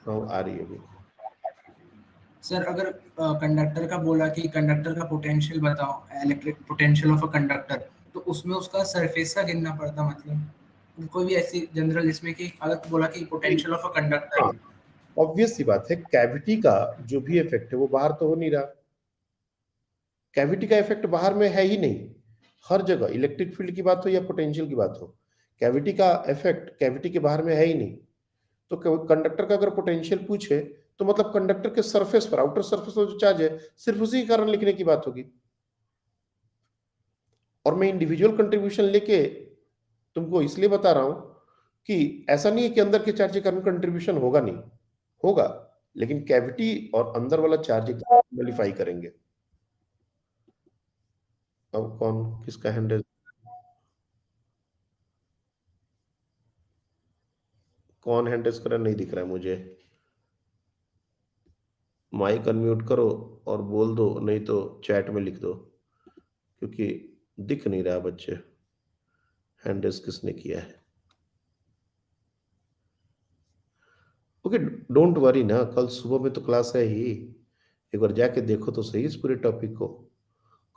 हाँ आ रही है अभी।
सर अगर कंडक्टर का बोला कि कंडक्टर का पोटेंशियल बताओ, electric potential of a conductor, तो उसमें उसका सरफेस का गिनना पड़ता, मतलब कोई भी ऐसी जनरल जिसमें कि अगर बोला कि पोटेंशियल ऑफ अ
हाँ,
कंडक्टर।
ऑब्वियस सी बात है, कैविटी का जो भी इफेक्ट है वो बाहर तो हो नहीं रहा। कैविटी का इफेक्ट बाहर में है ही नहीं, हर जगह इलेक्ट्रिक फील्ड की बात हो या पोटेंशियल की बात हो, कैविटी का इफेक्ट कैविटी के बाहर में है ही नहीं। तो कंडक्टर का अगर पोटेंशियल पूछे तो मतलब कंडक्टर के सरफेस पर, आउटर सरफेस पर जो चार्ज है सिर्फ उसी के कारण लिखने की बात होगी। और मैं इंडिविजुअल कंट्रीब्यूशन लेके तुमको इसलिए बता रहा हूं कि ऐसा नहीं है कि अंदर के चार्ज के कारण कंट्रीब्यूशन होगा नहीं, होगा, लेकिन कैविटी और अंदर वाला चार्ज नलिफाई करेंगे। अब कौन किसका हैंड? कौन हैंड रेस कर रहा है नहीं दिख रहा है मुझे। माइक अनम्यूट करो और बोल दो, नहीं तो चैट में लिख दो, क्योंकि दिख नहीं रहा बच्चे हैंड रेस किसने किया है। ओके, डोंट वरी ना, कल सुबह में तो क्लास है ही, एक बार जाके देखो तो सही इस पूरे टॉपिक को।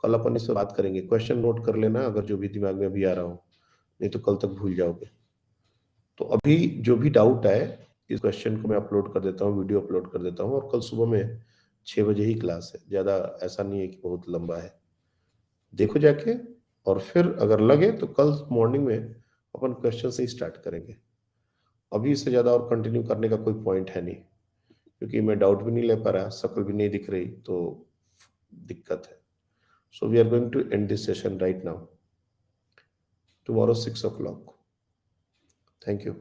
कल अपन इस पे बात करेंगे। क्वेश्चन नोट कर लेना अगर जो भी दिमाग में अभी आ रहा हो, नहीं तो कल तक भूल जाओगे। तो अभी जो भी डाउट आए इस क्वेश्चन को मैं अपलोड कर देता हूँ, वीडियो अपलोड कर देता हूँ, और कल सुबह में 6 बजे ही क्लास है, ज़्यादा ऐसा नहीं है कि बहुत लंबा है। देखो जाके, और फिर अगर लगे तो कल मॉर्निंग में अपन क्वेश्चन से ही स्टार्ट करेंगे। अभी इससे ज़्यादा और कंटिन्यू करने का कोई पॉइंट है नहीं, क्योंकि मैं डाउट भी नहीं ले पा रहा, शक्ल भी नहीं दिख रही, तो दिक्कत है। So we are going to end this session right now, tomorrow 6 o'clock. Thank you.